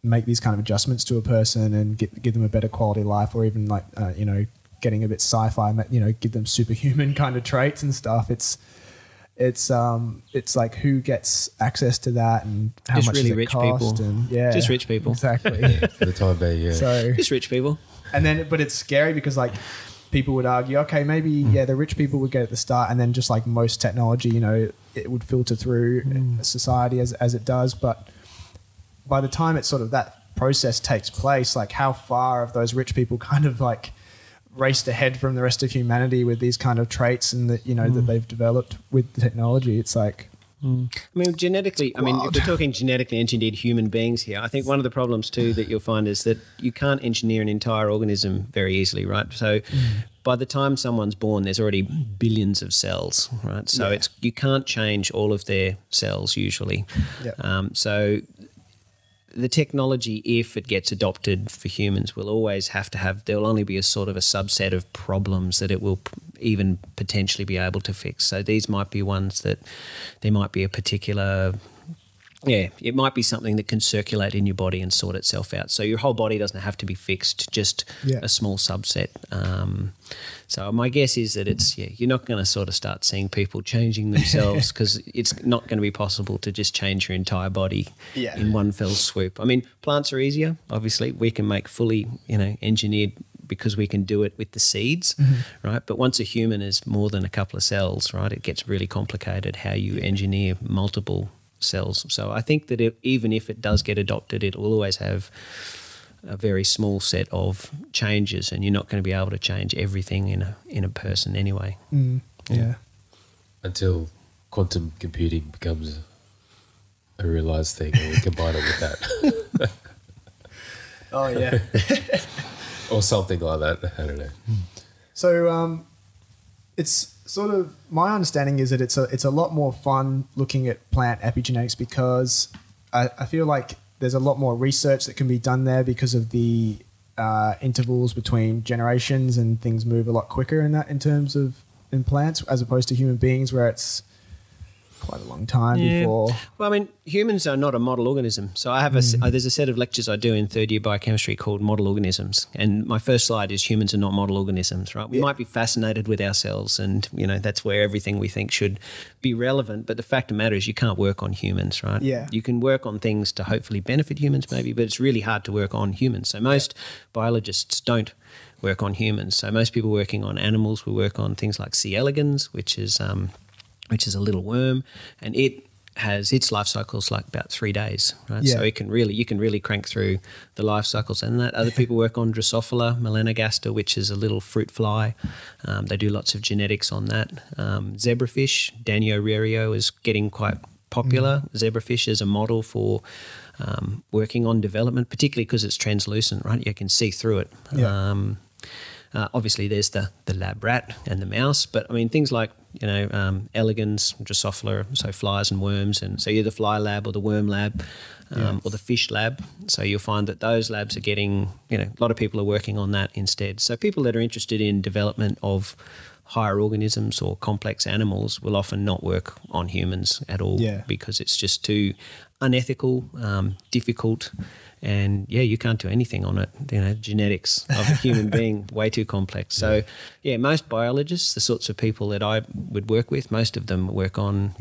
make these kind of adjustments to a person and give them a better quality of life, or even like you know, getting a bit sci-fi, you know, give them superhuman kind of traits and stuff. It's like who gets access to that and how just much really does it rich cost? people. And Just rich people. Exactly. For the time being, So Just rich people. and then, but it's scary because like people would argue, okay, maybe the rich people would get at the start, and then just like most technology, you know, it would filter through society as it does. But by the time it's sort of that process takes place, like how far have those rich people kind of like raced ahead from the rest of humanity with these kind of traits and that, you know, that they've developed with the technology? It's like, I mean, genetically, I mean, if we're talking genetically engineered human beings here, I think one of the problems too that you'll find is that you can't engineer an entire organism very easily, right? So by the time someone's born, there's already billions of cells, right? So you can't change all of their cells usually. So the technology, if it gets adopted for humans, will always have to have, there'll only be a sort of a subset of problems that it will even potentially be able to fix. So these might be ones that there might be a particular, it might be something that can circulate in your body and sort itself out. So your whole body doesn't have to be fixed, just a small subset. So my guess is that it's, you're not going to sort of start seeing people changing themselves because it's not going to be possible to just change your entire body in one fell swoop. I mean, plants are easier, obviously. We can make fully, you know, engineered because we can do it with the seeds, right? But once a human is more than a couple of cells, right, it gets really complicated how you engineer multiple cells. So I think that even if it does get adopted, it will always have a very small set of changes, and you're not going to be able to change everything in a person anyway. Until quantum computing becomes a realised thing, and we combine it with that. oh yeah. Or something like that. I don't know. So it's sort of, my understanding is that it's a lot more fun looking at plant epigenetics because I feel like there's a lot more research that can be done there because of the intervals between generations, and things move a lot quicker in terms of in plants as opposed to human beings where it's quite a long time before. Well, I mean, humans are not a model organism. So I have there's a set of lectures I do in third year biochemistry called Model Organisms. And my first slide is humans are not model organisms, right? We might be fascinated with ourselves, and, you know, that's where everything we think should be relevant. But the fact of the matter is you can't work on humans, right? Yeah. You can work on things to hopefully benefit humans maybe, but it's really hard to work on humans. So most biologists don't work on humans. So most people working on animals will work on things like C. elegans, which is a little worm, and it has its life cycles like about 3 days, right? Yeah. So you can really crank through the life cycles. And that other people work on Drosophila melanogaster, which is a little fruit fly. They do lots of genetics on that. Zebrafish, Danio rerio is getting quite popular. Zebrafish is a model for working on development, particularly because it's translucent, right? You can see through it. Yeah. Obviously, there's the lab rat and the mouse, but I mean things like elegans, Drosophila, so flies and worms, and so you're the fly lab or the worm lab or the fish lab. So you'll find that those labs are getting, a lot of people are working on that instead. So people that are interested in development of higher organisms or complex animals will often not work on humans at all because it's just too unethical, difficult. And you can't do anything on it. Genetics of a human being, way too complex. So, most biologists, the sorts of people that I would work with, most of them work on,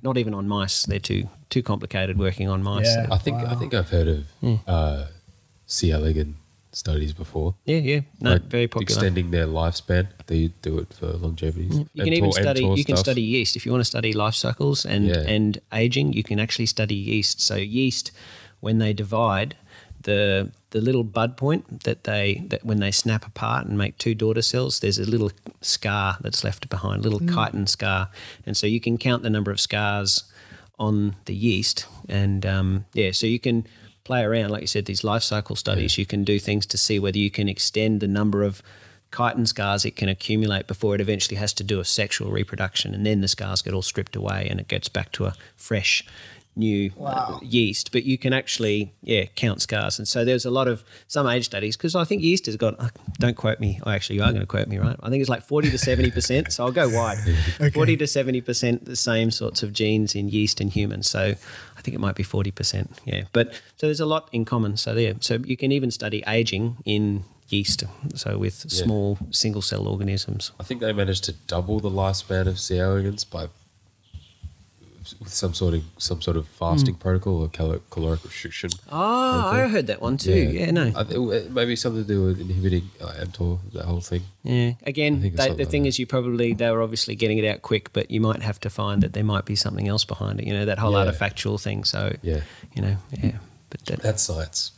not even on mice. They're too complicated working on mice. Yeah. So. I think I've heard of C. elegans studies before. Yeah. No, like very popular. Extending their lifespan. They do it for longevity. You can even study yeast. If you want to study life cycles and aging, you can actually study yeast. So yeast, when they divide, the little bud point that when they snap apart and make two daughter cells, there's a little scar that's left behind, a little chitin scar. And so you can count the number of scars on the yeast. And so you can play around, like you said, these life cycle studies. You can do things to see whether you can extend the number of chitin scars it can accumulate before it eventually has to do a sexual reproduction. And then the scars get all stripped away and it gets back to a fresh new yeast, but you can actually count scars. And so there's a lot of some age studies, because I think yeast has got, don't quote me, actually you are going to quote me, right? I think it's like 40 to 70%, so I'll go wide. Okay. 40 to 70% the same sorts of genes in yeast and humans, so I think it might be 40%, but so there's a lot in common. So you can even study aging in yeast, so with small single cell organisms. I think they managed to double the lifespan of C. elegans with some sort of fasting protocol or caloric restriction. Oh, I heard that one too. Yeah, no. Maybe something to do with inhibiting mTOR, that whole thing. Yeah. Again, the thing is, they were obviously getting it out quick, but you might have to find that there might be something else behind it. That whole artifactual thing. So but that's science.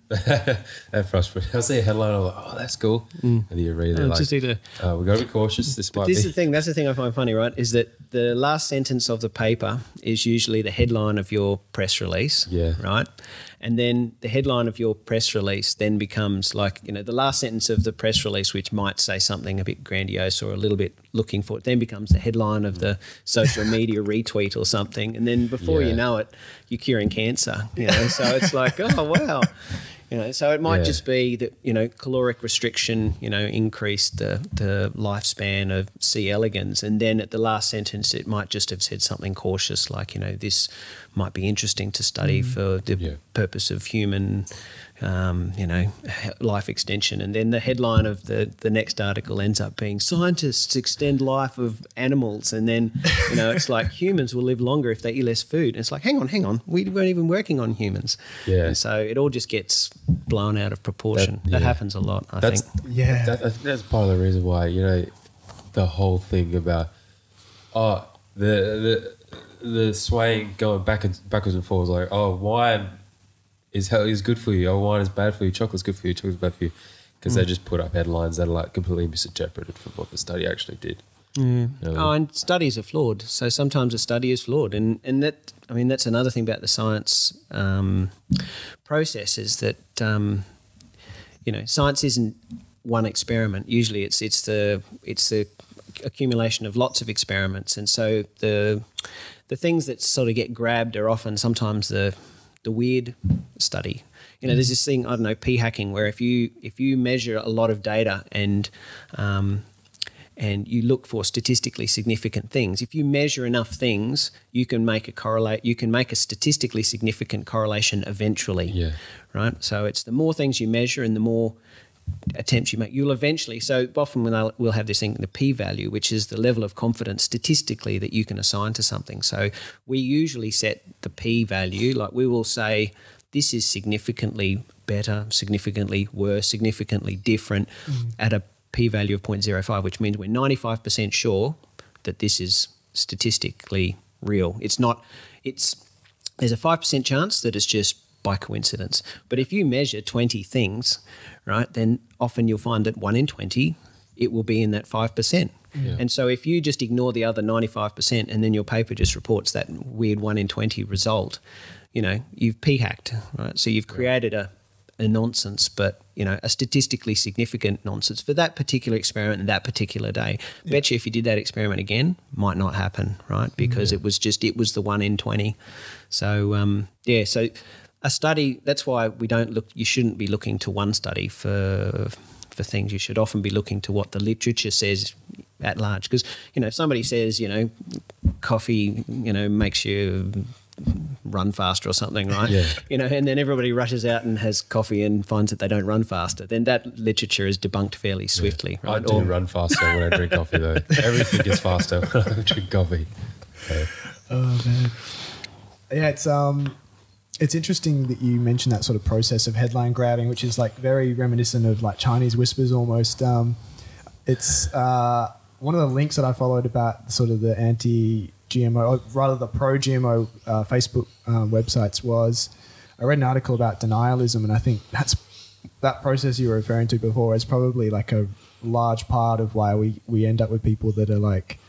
That frustrates me. I see a headline, I'm like, oh, that's cool. And then you read it like, we've got to be cautious. That's the thing I find funny, right, is that the last sentence of the paper is usually the headline of your press release, right? And then the headline of your press release then becomes like, the last sentence of the press release, which might say something a bit grandiose or a little bit looking for it, then becomes the headline of the social media retweet or something. And then before you know it, you're curing cancer, So it's like, oh, wow. So it might just be that, caloric restriction, increased the lifespan of C. elegans. And then at the last sentence, it might just have said something cautious like, this might be interesting to study for the purpose of human, life extension. And then the headline of the next article ends up being scientists extend life of animals. And then, it's like humans will live longer if they eat less food. And it's like, hang on, we weren't even working on humans. Yeah. And so it all just gets blown out of proportion. That happens a lot, I think. I think that's part of the reason why, the whole thing about, the swaying going backwards and forwards, like, wine is good for you, wine is bad for you, chocolate's good for you, chocolate's bad for you, because they just put up headlines that are like completely misinterpreted from what the study actually did. And studies are flawed. So sometimes a study is flawed, and that, that's another thing about the science process is that science isn't one experiment. Usually, it's the accumulation of lots of experiments, and so the things that sort of get grabbed are often sometimes the weird study. There's this thing, I don't know, p-hacking, where if you measure a lot of data and you look for statistically significant things, if you measure enough things, you can make a statistically significant correlation eventually. Yeah. Right? So it's the more things you measure and the more attempts you make, you'll eventually, so often we'll have this thing, the p-value, which is the level of confidence statistically that you can assign to something. So we usually set the p-value, like we will say this is significantly better, significantly worse, significantly different at a p-value of 0.05, which means we're 95% sure that this is statistically real. It's not. There's a 5% chance that it's just by coincidence. But if you measure 20 things, right, then often you'll find that 1 in 20, it will be in that 5%. Yeah. And so if you just ignore the other 95% and then your paper just reports that weird 1 in 20 result, you've p-hacked, right? So you've created a nonsense, but, a statistically significant nonsense for that particular experiment and that particular day. Yeah. Bet you if you did that experiment again, might not happen, right? Because it was the 1 in 20. So, so a study, that's why you shouldn't be looking to one study for things. You should often be looking to what the literature says at large. Because, if somebody says, coffee, makes you run faster or something, right? Yeah. And then everybody rushes out and has coffee and finds that they don't run faster, then that literature is debunked fairly swiftly, right? I do run faster when I drink coffee, though. Everything is faster when I drink coffee. So. Oh, man. Yeah, it's interesting that you mentioned that sort of process of headline grabbing, which is like very reminiscent of like Chinese whispers almost. It's one of the links that I followed about sort of the anti-GMO, or rather the pro-GMO Facebook websites was, I read an article about denialism, and I think that process you were referring to before is probably like a large part of why we end up with people that are like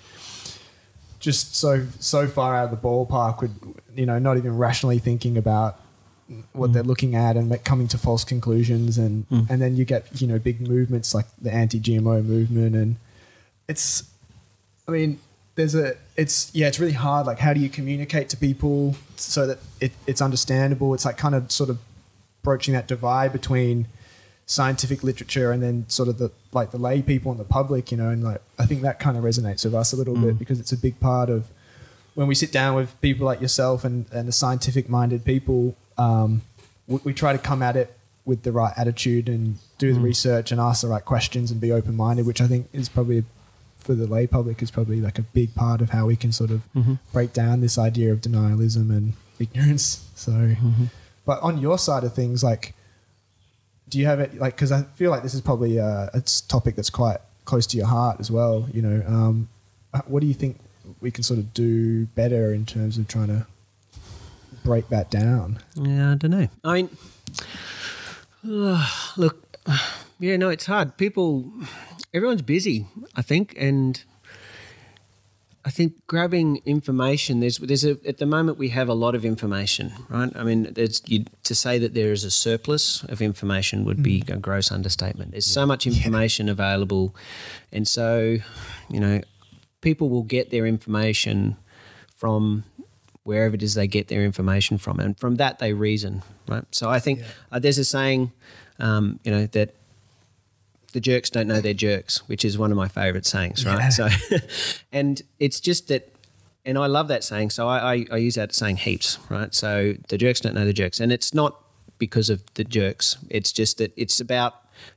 just so far out of the ballpark with, not even rationally thinking about what they're looking at and coming to false conclusions. And then you get, big movements like the anti-GMO movement. And it's really hard. Like, how do you communicate to people so that it's understandable? It's like kind of sort of broaching that divide between scientific literature and then sort of the lay people and the public, and like, I think that kind of resonates with us a little bit, because it's a big part of when we sit down with people like yourself and the scientific minded people, we try to come at it with the right attitude and do the research and ask the right questions and be open minded, which I think is probably, for the lay public, is probably like a big part of how we can sort of break down this idea of denialism and ignorance. So, but on your side of things, like, do you have it, like, because I feel like this is probably a topic that's quite close to your heart as well, what do you think we can sort of do better in terms of trying to break that down? Yeah, I don't know. I mean, look, it's hard. Everyone's busy, I think, and I think grabbing information, at the moment we have a lot of information, right? I mean, to say that there is a surplus of information would be a gross understatement. There's so much information available, and so, people will get their information from wherever it is they get their information from, and from that they reason, right? So I think there's a saying, that the jerks don't know they're jerks, which is one of my favourite sayings, right? Yeah. So, and it's just that, and I love that saying, so I use that saying heaps, right? So the jerks don't know the jerks, and it's not because of the jerks. It's just that it's about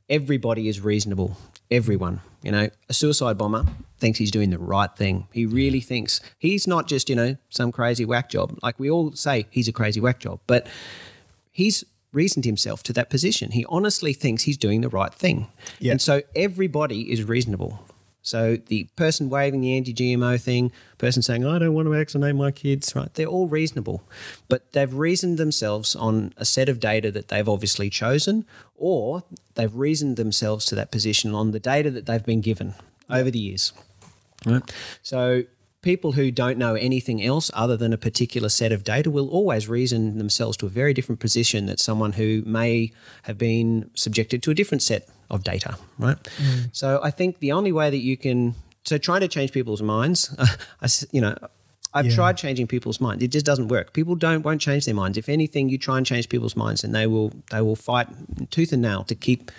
everybody is reasonable, everyone. A suicide bomber thinks he's doing the right thing. He really thinks he's not just, some crazy whack job. Like, we all say he's a crazy whack job, but he's reasoned himself to that position. He honestly thinks he's doing the right thing. Yeah. And so everybody is reasonable. So the person waving the anti-GMO thing, person saying, I don't want to vaccinate my kids, right? They're all reasonable. But they've reasoned themselves on a set of data that they've obviously chosen, or they've reasoned themselves to that position on the data that they've been given over the years. Right? So people who don't know anything else other than a particular set of data will always reason themselves to a very different position than someone who may have been subjected to a different set of data, right? So I think the only way that you can, trying to change people's minds, I've tried changing people's minds. It just doesn't work. People won't change their minds. If anything, you try and change people's minds, and they will fight tooth and nail to keep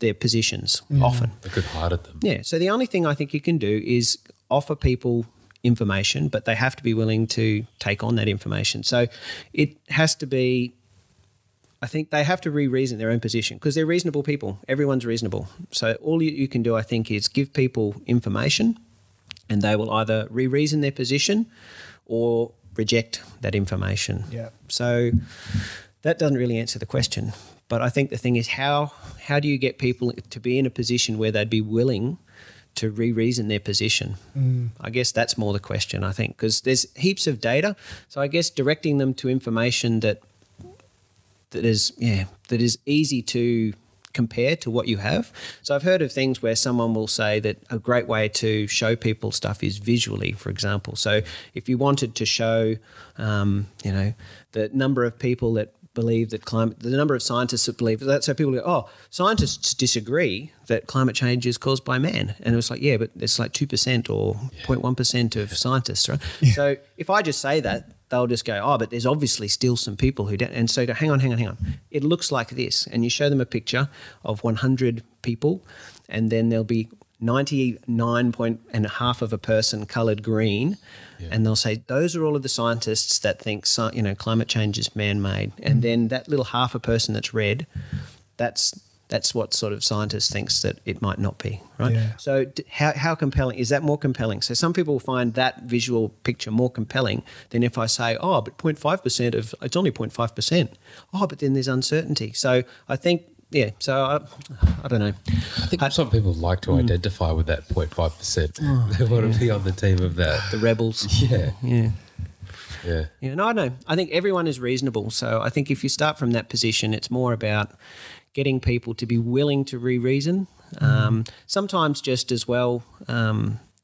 their positions often. They could hide at them. Yeah. So the only thing I think you can do is offer people information, but they have to be willing to take on that information. So it has to be, I think they have to re-reason their own position, because they're reasonable people. Everyone's reasonable. So all you can do, I think, is give people information, and they will either re-reason their position or reject that information. Yeah. So that doesn't really answer the question. But I think the thing is, how do you get people to be in a position where they'd be willing to re-reason their position? I guess that's more the question, I think, because there's heaps of data. So I guess directing them to information that is easy to compare to what you have. So I've heard of things where someone will say that a great way to show people stuff is visually, for example. So if you wanted to show, the number of people that believe that the number of scientists that believe that, so people go, oh, scientists disagree that climate change is caused by man. And it was like, yeah, but it's like 2% or 0.1% of scientists, right? Yeah. So if I just say that, they'll just go, oh, but there's obviously still some people who don't. And so go, hang on. It looks like this. And you show them a picture of 100 people, and then there'll be 99.5 of a person coloured green. Yeah. And they'll say, those are all of the scientists that think, climate change is man-made. And then that little half a person that's red, that's what sort of scientist thinks that it might not be, right? Yeah. So how compelling, is that more compelling? So some people find that visual picture more compelling than if I say, oh, but 0.5% of, it's only 0.5%. Oh, but then there's uncertainty. So I think, yeah, so I don't know. I think some people like to identify with that 0.5%. They want to be on the team of that. The rebels. Yeah. Yeah. Yeah. Yeah, no, I know. I think everyone is reasonable. So I think if you start from that position, it's more about getting people to be willing to re-reason. Sometimes just as well,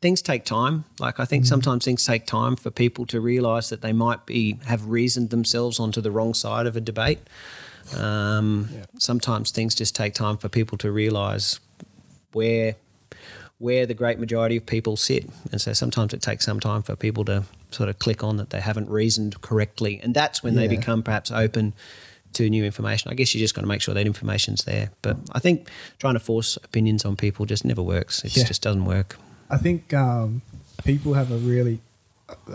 things take time. Like I think sometimes things take time for people to realise that they might have reasoned themselves onto the wrong side of a debate. Sometimes things just take time for people to realise where the great majority of people sit. And so sometimes it takes some time for people to sort of click on that they haven't reasoned correctly. And that's when they become perhaps open to new information. I guess you just got to make sure that information's there. But I think trying to force opinions on people just never works. It just doesn't work. I think people have a really,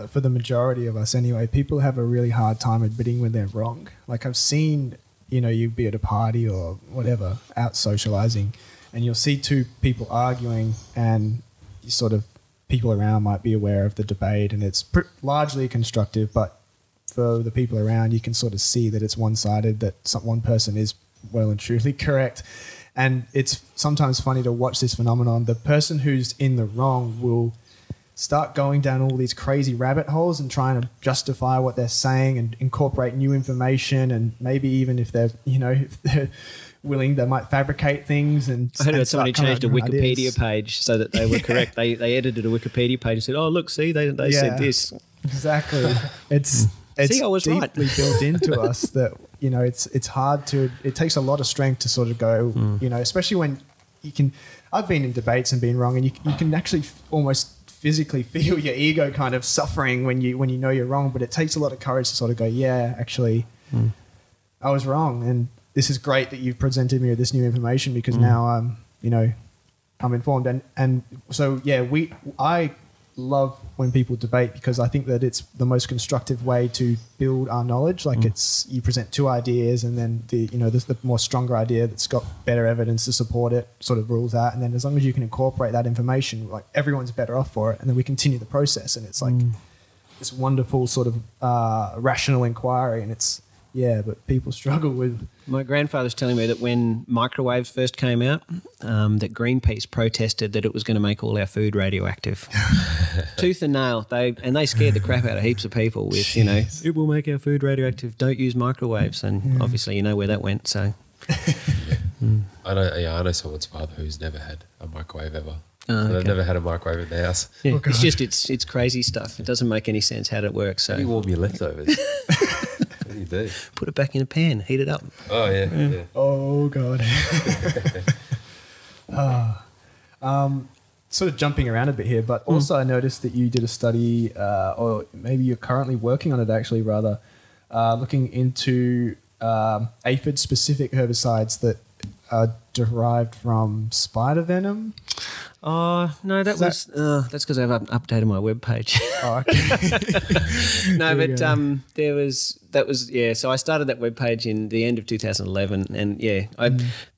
for the majority of us anyway, people have a really hard time admitting when they're wrong. Like I've seen, you'd be at a party or whatever, out socializing, and you'll see two people arguing, and you sort of people around might be aware of the debate, and it's largely constructive, but for the people around, you can sort of see that it's one-sided, that one person is well and truly correct. And it's sometimes funny to watch this phenomenon. The person who's in the wrong will start going down all these crazy rabbit holes and trying to justify what they're saying and incorporate new information, and maybe even if they're willing, they might fabricate things. And I heard somebody changed a Wikipedia page so that they were correct. They edited a Wikipedia page and said, "Oh, look, see, they said this." Exactly. It's see, I was deeply built into us that it's hard to. It takes a lot of strength to sort of go, especially when you can. I've been in debates and been wrong, and you can actually almost physically feel your ego kind of suffering when you know you're wrong. But it takes a lot of courage to sort of go, yeah, actually, I was wrong, and this is great that you've presented me with this new information, because now I'm informed. And so I love when people debate, because I think that it's the most constructive way to build our knowledge. Like it's, you present two ideas, and then the more stronger idea that's got better evidence to support it sort of rules out. And then as long as you can incorporate that information, like everyone's better off for it. And then we continue the process, and it's like this wonderful sort of rational inquiry. And it's, but people struggle with. My grandfather's telling me that when microwaves first came out, that Greenpeace protested that it was going to make all our food radioactive. Tooth and nail. They scared the crap out of heaps of people with, it will make our food radioactive, don't use microwaves. And obviously you know where that went, so. I know someone's father who's never had a microwave ever. They've never had a microwave in their house. Yeah, it's crazy stuff. It doesn't make any sense how it works. So. How do you warm your leftovers? What do you do? Put it back in a pan, heat it up. Oh, yeah. Oh, God. Sort of jumping around a bit here, but also I noticed that you did a study, or maybe you're currently working on it actually, rather, looking into aphid-specific herbicides that are derived from spider venom. Oh, no, that's because I've updated my webpage. Oh, okay. No, but so I started that webpage in the end of 2011, and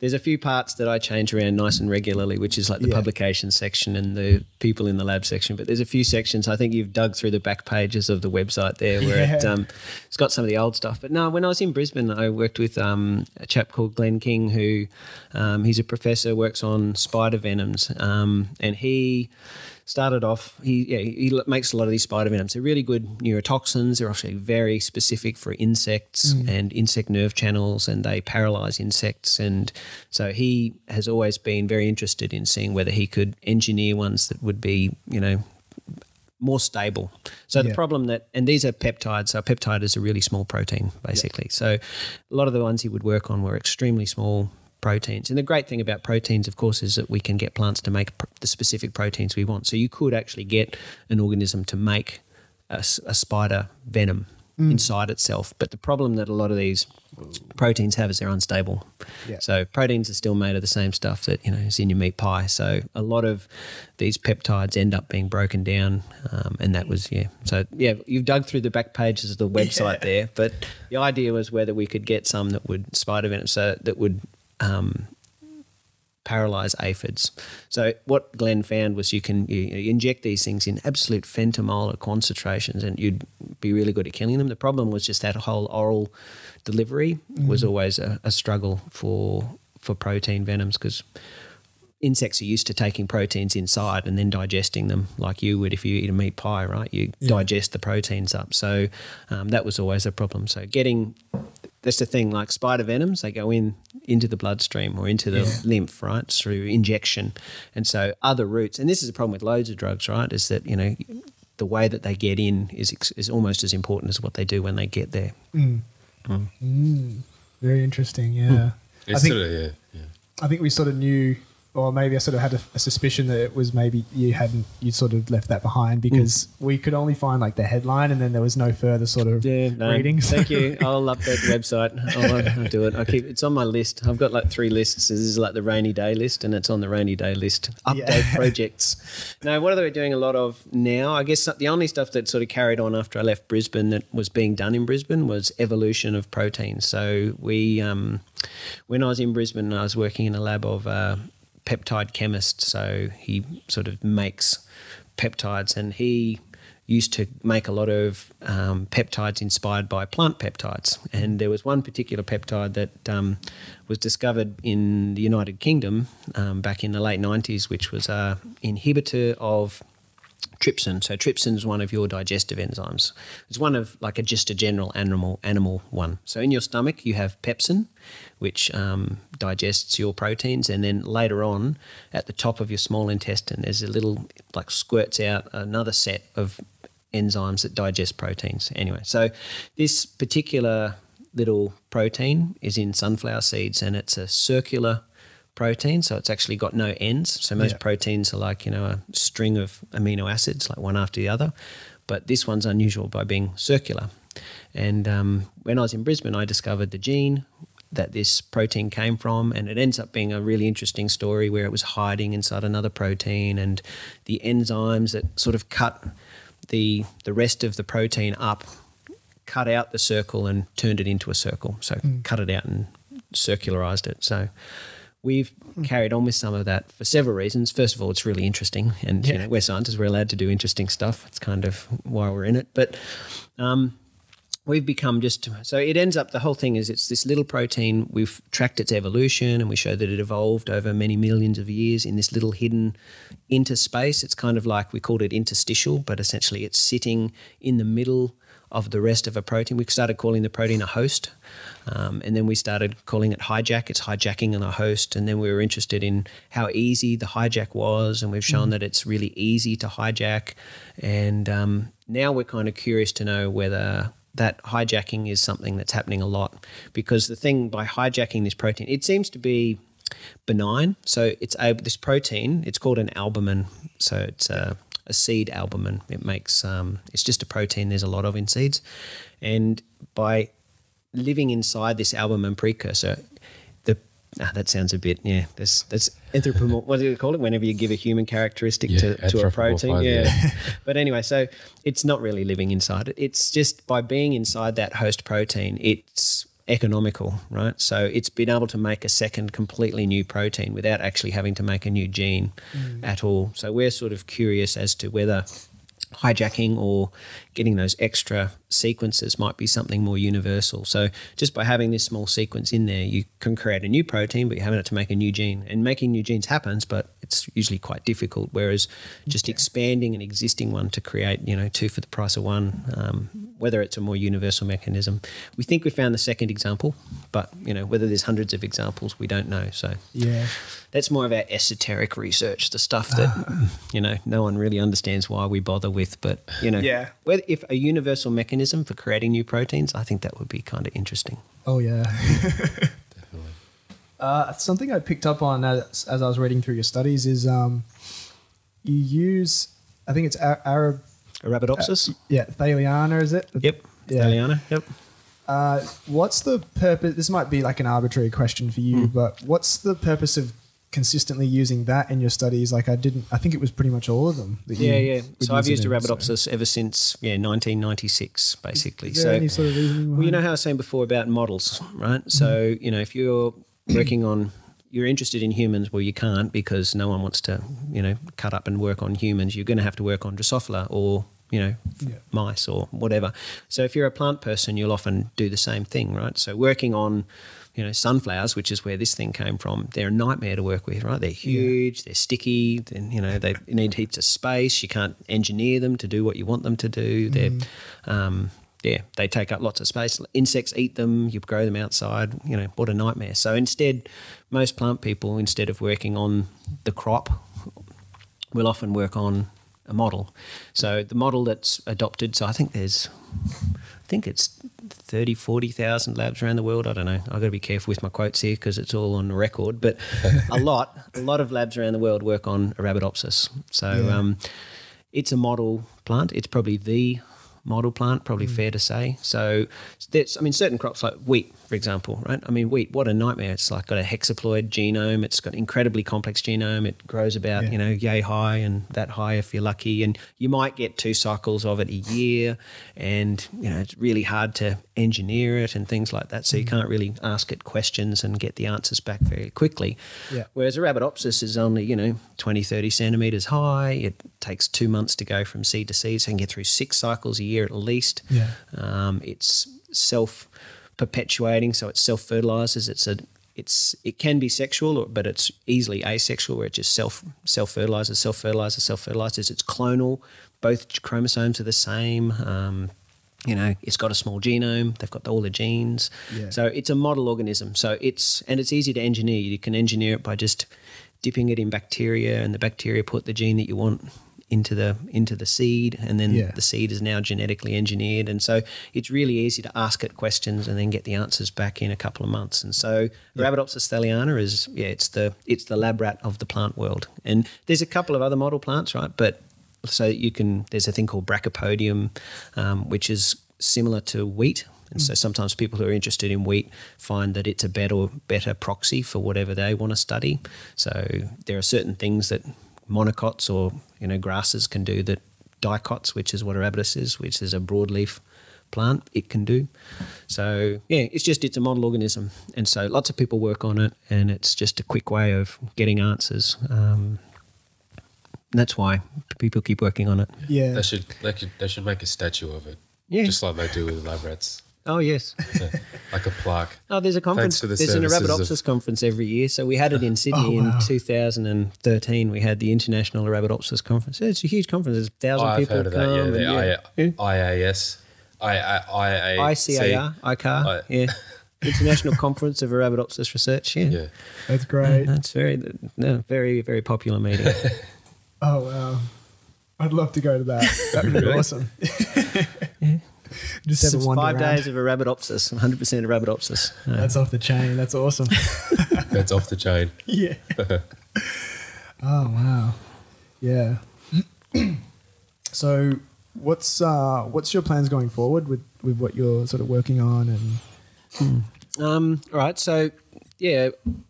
there's a few parts that I change around nice and regularly, which is like the publication section and the people in the lab section, but there's a few sections. I think you've dug through the back pages of the website there where it's got some of the old stuff. But no, when I was in Brisbane, I worked with a chap called Glenn King who He's a professor, works on spider venoms, and he started off, he makes a lot of these spider venoms. They're really good neurotoxins. They're actually very specific for insects and insect nerve channels, and they paralyze insects. And so he has always been very interested in seeing whether he could engineer ones that would be, more stable. So the problem and these are peptides. So a peptide is a really small protein, basically. So a lot of the ones he would work on were extremely small proteins. And the great thing about proteins, of course, is that we can get plants to make the specific proteins we want. So you could actually get an organism to make a spider venom inside itself. But the problem that a lot of these proteins have is they're unstable. Yeah. So proteins are still made of the same stuff that, is in your meat pie. So a lot of these peptides end up being broken down, and that was, So, you've dug through the back pages of the website there, but the idea was whether we could get some that would spider venom, so that would paralyze aphids. So what Glenn found was you inject these things in absolute femtomolar concentrations and you'd be really good at killing them. The problem was just that whole oral delivery was always a struggle for protein venoms, because insects are used to taking proteins inside and then digesting them like you would if you eat a meat pie, right? You digest the proteins up. So that was always a problem. So that's the thing, like spider venoms, they go into the bloodstream or into the lymph, right, through injection. And so other routes, and this is a problem with loads of drugs, right, is that, the way that they get in is almost as important as what they do when they get there. Very interesting, yeah. I think we sort of knew, or maybe I sort of had a suspicion that it was maybe you sort of left that behind, because we could only find like the headline and then there was no further sort of readings. Thank you. I'll update the website. I'll do it. It's on my list. I've got like 3 lists. This is like the rainy day list, and it's on the rainy day list. Update projects. Now, what are we doing a lot of now? I guess the only stuff that sort of carried on after I left Brisbane that was being done in Brisbane was evolution of proteins. So we, when I was in Brisbane, I was working in a lab of peptide chemist, so he sort of makes peptides, and he used to make a lot of peptides inspired by plant peptides. And there was one particular peptide that was discovered in the United Kingdom back in the late 90s, which was an inhibitor of trypsin. So trypsin is one of your digestive enzymes. It's one of just a general animal one. So in your stomach you have pepsin, which digests your proteins, and then later on at the top of your small intestine there's a little squirts out another set of enzymes that digest proteins. Anyway, so this particular little protein is in sunflower seeds, and it's a circular protein, so it's actually got no ends. So most proteins are like, a string of amino acids, like one after the other, but this one's unusual by being circular. And when I was in Brisbane, I discovered the gene that this protein came from, and it ends up being a really interesting story where it was hiding inside another protein, and the enzymes that sort of cut the rest of the protein up cut out the circle and turned it into a circle. So cut it out and circularized it. So we've carried on with some of that for several reasons. First of all, it's really interesting, and we're scientists, we're allowed to do interesting stuff. It's kind of why we're in it. But we've become so it ends up, the whole thing is it's this little protein. We've tracked its evolution, and we show that it evolved over many millions of years in this little hidden interspace. It's kind of like, we called it interstitial, but essentially it's sitting in the middle of the rest of a protein. We started calling the protein a host, and then we started calling it hijack. It's hijacking on a host, and then we were interested in how easy the hijack was, and we've shown that it's really easy to hijack. And now we're kind of curious to know whether that hijacking is something that's happening a lot, because the thing by hijacking this protein, it seems to be benign. So it's this protein, it's called an albumin. So it's a seed albumin. It makes it's just a protein there's a lot of in seeds, and by living inside this albumin precursor, that sounds a bit that's anthropomorphic. What do you call it? Whenever you give a human characteristic to a protein, But anyway, so it's not really living inside it. It's just by being inside that host protein, it's economical, right? So it's been able to make a second completely new protein without actually having to make a new gene at all. So we're sort of curious as to whether hijacking or getting those extra sequences might be something more universal. So just by having this small sequence in there, you can create a new protein, but you're having it to make a new gene. And making new genes happens, but it's usually quite difficult, whereas just expanding an existing one to create, two for the price of one, whether it's a more universal mechanism. We think we found the second example, but, whether there's hundreds of examples, we don't know. So that's more of our esoteric research, the stuff that, no one really understands why we bother with. But, whether, if a universal mechanism for creating new proteins, I think that would be kind of interesting. Oh, yeah. Definitely. Something I picked up on as I was reading through your studies is you use, I think it's Arabidopsis? Thaliana, is it? Yep, Thaliana, yep. What's the purpose? This might be like an arbitrary question for you, but what's the purpose of consistently using that in your studies? Like I think it was pretty much all of them. So I've used Arabidopsis ever since 1996, basically. Is there any sort of reasoning? Well, how I was saying before about models, right? So if you're working on, you're interested in humans, well, you can't because no one wants to, cut up and work on humans. You're going to have to work on Drosophila or mice or whatever. So if you're a plant person, you'll often do the same thing, right? So working on sunflowers, which is where this thing came from, they're a nightmare to work with, right? They're huge, they're sticky, then, they need heaps of space. You can't engineer them to do what you want them to do. They're, they take up lots of space. Insects eat them, you grow them outside, what a nightmare. So instead, most plant people, instead of working on the crop, will often work on a model. So the model that's adopted, so I think it's 30, 40,000 labs around the world. I don't know. I've got to be careful with my quotes here because it's all on record. But a lot of labs around the world work on Arabidopsis. So it's a model plant. It's probably the model plant, probably fair to say. So that's, certain crops like wheat, for example, right? Wheat, what a nightmare. It's like got a hexaploid genome. It's got an incredibly complex genome. It grows about, yay high and that high if you're lucky. And you might get 2 cycles of it a year. And, it's really hard to engineer it and things like that. So you can't really ask it questions and get the answers back very quickly. Yeah. Whereas Arabidopsis is only, 20, 30 centimetres high. It takes 2 months to go from seed to seed. So you can get through 6 cycles a year at least. Yeah. It's self-perpetuating, so it self-fertilizes. It can be sexual, but it's easily asexual, where it just self-fertilizes. It's clonal. Both chromosomes are the same. It's got a small genome. They've got all the genes. Yeah. So it's a model organism. So it's easy to engineer. You can engineer it by just dipping it in bacteria, and the bacteria put the gene that you want into the seed, and then the seed is now genetically engineered. And so it's really easy to ask it questions and then get the answers back in a couple of months. And so Arabidopsis thaliana is it's the lab rat of the plant world. And there's a couple of other model plants, right? But so there's a thing called Brachypodium, which is similar to wheat. And so sometimes people who are interested in wheat find that it's a better proxy for whatever they want to study. So there are certain things that monocots or grasses can do that dicots, which is what Arabidopsis is, which is a broadleaf plant, it can do. So it's a model organism, and so lots of people work on it, and it's just a quick way of getting answers. That's why people keep working on it. Yeah, they should make a statue of it, just like they do with lab rats. Oh, yes. Like a plaque. Oh, there's a conference. There's an Arabidopsis conference every year. So we had it in Sydney in 2013. We had the International Arabidopsis Conference. It's a huge conference. There's 1,000 people. I've heard of that, the IAS. ICAR, ICAR, yeah. International Conference of Arabidopsis Research, yeah. That's great. That's very, very popular meeting. Oh, wow. I'd love to go to that. That would be awesome. Yeah. Just have a wander 5 around. days of Arabidopsis, 100% Arabidopsis. That's off the chain. That's awesome. That's off the chain. Yeah. Oh, wow. Yeah. So what's your plans going forward with what you're sort of working on? All right. So,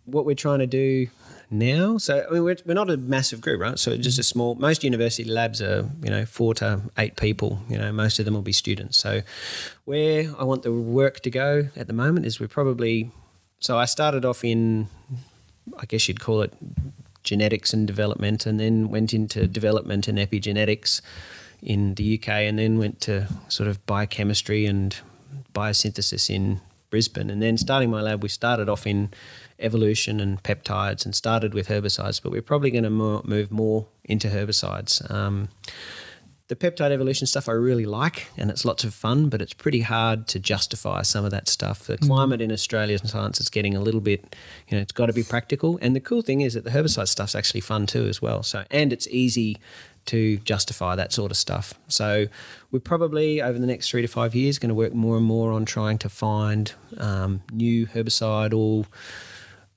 what we're trying to do now. So, we're not a massive group, right? So just a small, most university labs are, 4 to 8 people, most of them will be students. So where I want the work to go at the moment is so I started off in, I guess you'd call it genetics and development, and then went into development and epigenetics, in the UK, and then went to sort of biochemistry and biosynthesis in Brisbane. And then starting my lab, we started off in evolution and peptides and started with herbicides, but we're probably going to move more into herbicides. The peptide evolution stuff I really like, and it's lots of fun, but it's pretty hard to justify some of that stuff. The climate in Australian science is getting a little bit, it's got to be practical. And the cool thing is that the herbicide stuff's actually fun too as well. So, and it's easy to justify that sort of stuff. So we're probably, over the next 3 to 5 years, going to work more and more on trying to find new herbicidal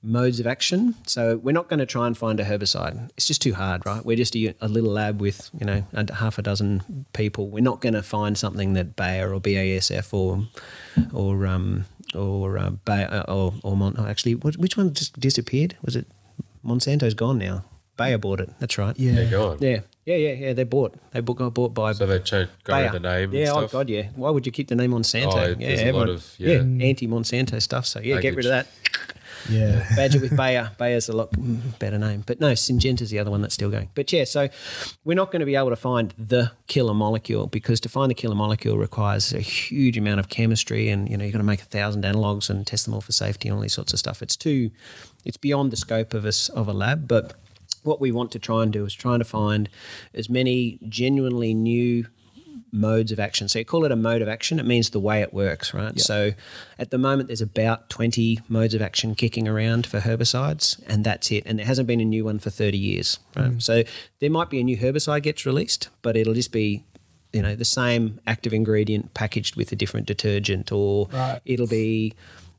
modes of action. So we're not going to try and find a herbicide. It's just too hard, right? We're just a little lab with, half a dozen people. We're not going to find something that Bayer or BASF actually, which one just disappeared? Was it Monsanto's gone now? Bayer bought it. That's right. Yeah. They're gone. Yeah. They got bought by. So they got rid of the name. Yeah. And stuff? Oh God. Yeah. Why would you keep the name Monsanto? There's a lot of anti-Monsanto stuff. So yeah, get rid of that. Yeah. Badge it with Bayer. Bayer's a lot better name. But no, Syngenta's the other one that's still going. But yeah, so we're not going to be able to find the killer molecule, because to find the killer molecule requires a huge amount of chemistry, and you've got to make 1,000 analogues and test them all for safety and all these sorts of stuff. It's beyond the scope of a lab. But what we want to try and do is trying to find as many genuinely new modes of action. So you call it a mode of action, it means the way it works, right? Yep. So at the moment there's about 20 modes of action kicking around for herbicides, and that's it. And there hasn't been a new one for 30 years, right? So there might be a new herbicide gets released, but it'll just be the same active ingredient packaged with a different detergent, or it'll be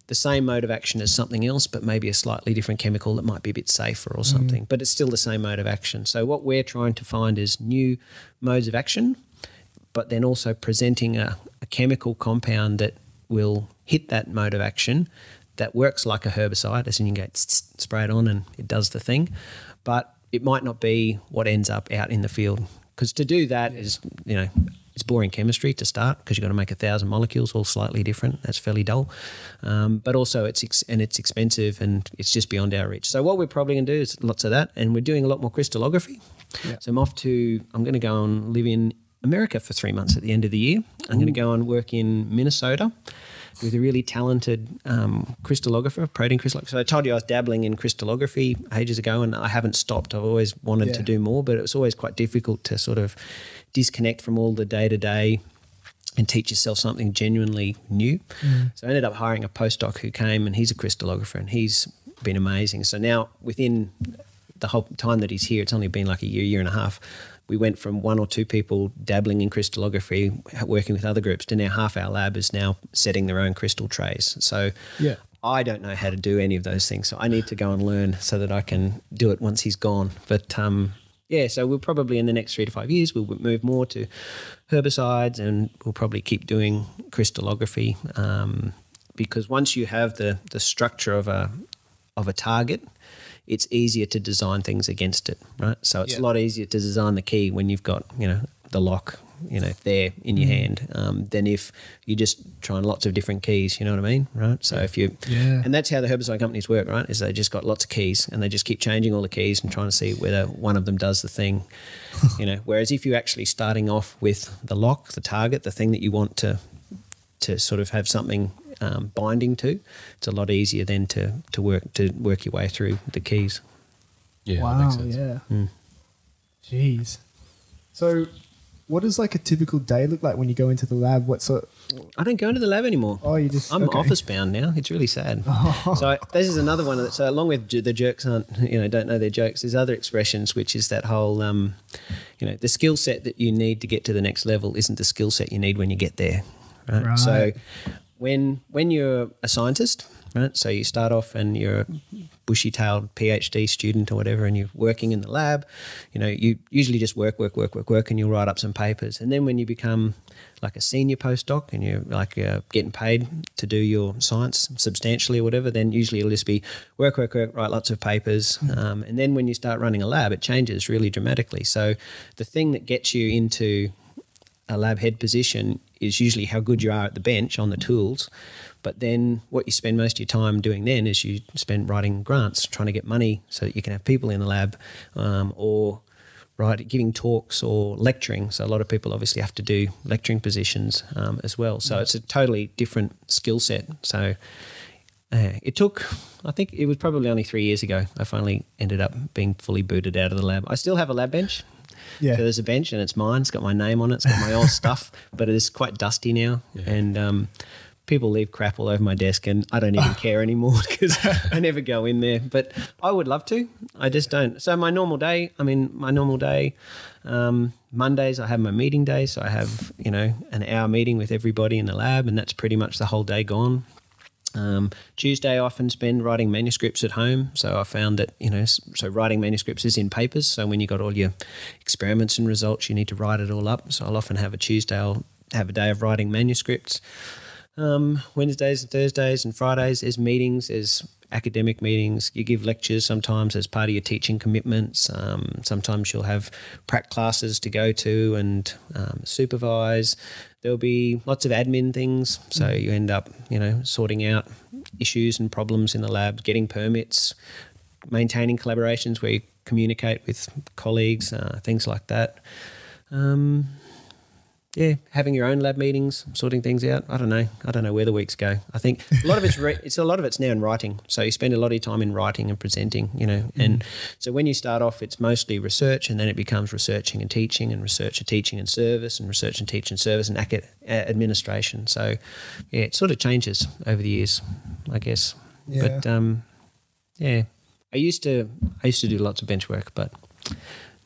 the same mode of action as something else, but maybe a slightly different chemical that might be a bit safer or something, but it's still the same mode of action. So what we're trying to find is new modes of action, but then also presenting a chemical compound that will hit that mode of action that works like a herbicide, as in you can go spray it on and it does the thing, but it might not be what ends up out in the field. Because to do that is, it's boring chemistry to start, because you've got to make 1,000 molecules, all slightly different. That's fairly dull. But also it's expensive, and it's just beyond our reach. So what we're probably going to do is lots of that, and we're doing a lot more crystallography. Yeah. So I'm going to go and live in America for 3 months at the end of the year. I'm going to go and work in Minnesota with a really talented crystallographer, protein crystallographer. So I told you I was dabbling in crystallography ages ago, and I haven't stopped. I've always wanted to do more, but it was always quite difficult to sort of disconnect from all the day-to-day and teach yourself something genuinely new. So I ended up hiring a postdoc who came, and he's a crystallographer, and he's been amazing. So now within the whole time that he's here, it's only been like a year and a half, we went from 1 or 2 people dabbling in crystallography, working with other groups, to now half our lab is now setting their own crystal trays. So I don't know how to do any of those things, so I need to go and learn so that I can do it once he's gone. But so we'll probably in the next 3 to 5 years, we'll move more to herbicides, and we'll probably keep doing crystallography, because once you have the structure of a target, it's easier to design things against it, right? So it's a lot easier to design the key when you've got, the lock, there in your hand, than if you're just trying lots of different keys, you know what I mean, right? So if you, and that's how the herbicide companies work, right? Is they just got lots of keys, and they just keep changing all the keys and trying to see whether one of them does the thing, Whereas if you're actually starting off with the lock, the target, the thing that you want to sort of have something binding to, it's a lot easier then to work your way through the keys. Yeah, wow, that makes sense. Yeah. Jeez. So what does like a typical day look like when you go into the lab? What sort? I don't go into the lab anymore. Oh, you just... I'm office bound now. It's really sad. So this is another one. So along with the jerks don't know their jokes, there's other expressions, which is that whole, the skill set that you need to get to the next level isn't the skill set you need when you get there. Right. So when you're a scientist, right? So you start off and you're a bushy-tailed PhD student or whatever, and you're working in the lab. You usually just work, and you'll write up some papers. And then when you become like a senior postdoc and you're like getting paid to do your science substantially or whatever, then usually it'll just be work, write lots of papers. And then when you start running a lab, it changes really dramatically. So the thing that gets you into a lab head position is usually how good you are at the bench on the tools. But then what you spend most of your time doing then is you spend writing grants, trying to get money so that you can have people in the lab, or giving talks or lecturing. So a lot of people obviously have to do lecturing positions as well. So it's a totally different skill set. So it took, I think it was probably only 3 years ago, I finally ended up being fully booted out of the lab. I still have a lab bench. Yeah. So there's a bench and it's mine. It's got my name on it. It's got my old stuff, but it is quite dusty now. Yeah. And people leave crap all over my desk and I don't even care anymore because I never go in there. But I would love to. I just don't. So my normal day, Mondays I have my meeting day. So I have, an hour meeting with everybody in the lab and that's pretty much the whole day gone. Tuesday I often spend writing manuscripts at home. So I found that, so writing manuscripts is in papers. So when you got all your experiments and results, you need to write it all up. So I'll often have a Tuesday, I'll have a day of writing manuscripts. Wednesdays and Thursdays and Fridays there's meetings, there's academic meetings. You give lectures sometimes as part of your teaching commitments. Sometimes you'll have prac classes to go to and supervise. There'll be lots of admin things. So you end up, sorting out issues and problems in the lab, getting permits, maintaining collaborations where you communicate with colleagues, things like that. Having your own lab meetings, sorting things out. I don't know where the weeks go. I think a lot of it's now in writing. So you spend a lot of your time in writing and presenting, And so when you start off, it's mostly research, and then it becomes researching and teaching, and research and teaching and service, and research and teaching and service, and administration. So it sort of changes over the years, I guess. Yeah. But I used to do lots of bench work, but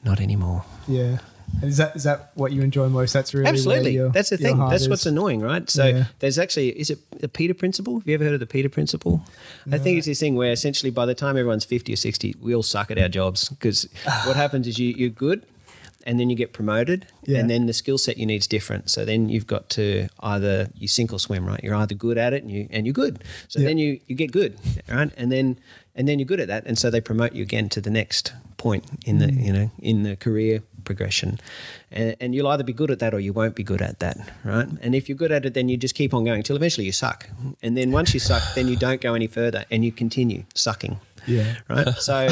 not anymore. Yeah. And is that what you enjoy most? That's really absolutely. That's the thing. That's what's annoying, right? So there's actually, is it the Peter Principle? Have you ever heard of the Peter Principle? No. I think it's this thing where essentially by the time everyone's 50 or 60, we all suck at our jobs because what happens is you're good and then you get promoted and then the skill set you need is different. So then you've got to either you sink or swim, right? You're either good at it and you're good. So then you get good, right? And then you're good at that, and so they promote you again to the next point in the in the career progression, and you'll either be good at that or you won't be good at that, right? And if you're good at it, then you just keep on going until eventually you suck, and then once you suck, then you don't go any further and you continue sucking. Yeah. Right. So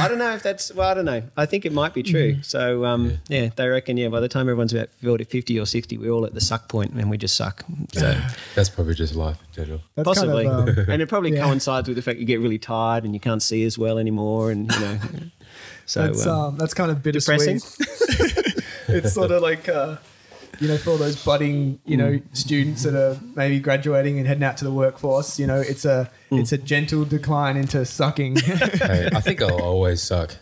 I don't know if that's, I don't know. I think it might be true. So they reckon, by the time everyone's about 50 or 60, we're all at the suck point and we just suck. So that's probably just life in general. That's possibly. Kind of, and it probably coincides with the fact you get really tired and you can't see as well anymore. And, so that's kind of bittersweet. It's sort of like, for all those budding, students that are maybe graduating and heading out to the workforce, it's a gentle decline into sucking. Hey, I think I'll always suck.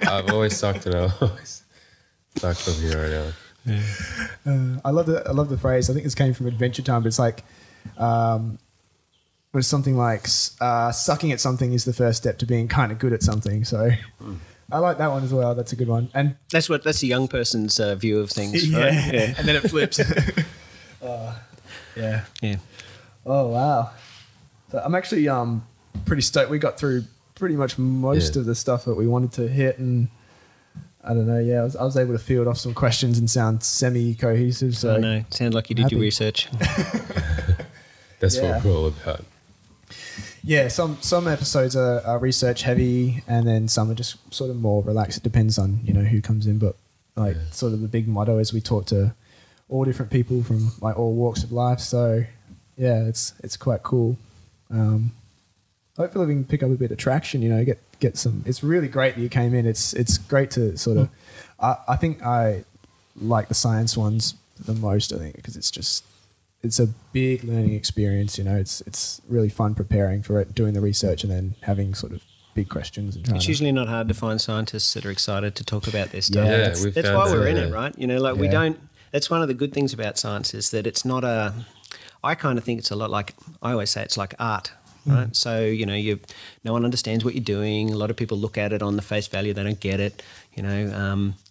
I've always sucked and I'll always suck from here on out. Yeah. I love the phrase. I think this came from Adventure Time, but it's like, it was something like sucking at something is the first step to being kind of good at something. So. I like that one as well. That's a good one. And that's the young person's view of things, right? Yeah. And then it flips. Yeah. Oh, wow. So I'm actually pretty stoked. We got through pretty much most of the stuff that we wanted to hit, and I don't know. Yeah, I was able to field off some questions and sound semi-cohesive. So I know. Sound like you did your research. That's what we're all about. Yeah, some episodes are research heavy, and then some are just sort of more relaxed. It depends on who comes in, but sort of the big motto is we talk to all different people from all walks of life. So yeah, it's quite cool. Hopefully we can pick up a bit of traction. Get some. It's really great that you came in. It's great to sort of. I think I like the science ones the most. I think because it's a big learning experience, it's really fun preparing for it, doing the research and then having sort of big questions. And it's usually not hard to find scientists that are excited to talk about their stuff. Yeah, that's why we're in it, right? We don't, that's one of the good things about science is that it's not I kind of think it's a lot like, I always say it's like art. Right. So, no one understands what you're doing. A lot of people look at it on the face value. They don't get it.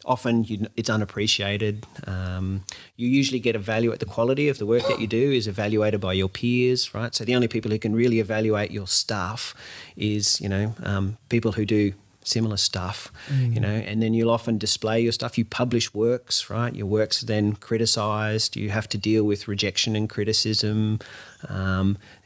Often it's unappreciated. You usually get a value at the quality of the work that you do is evaluated by your peers, right? So the only people who can really evaluate your stuff is, people who do similar stuff, you know, and then you'll often display your stuff. You publish works, right? Your works are then criticised. You have to deal with rejection and criticism.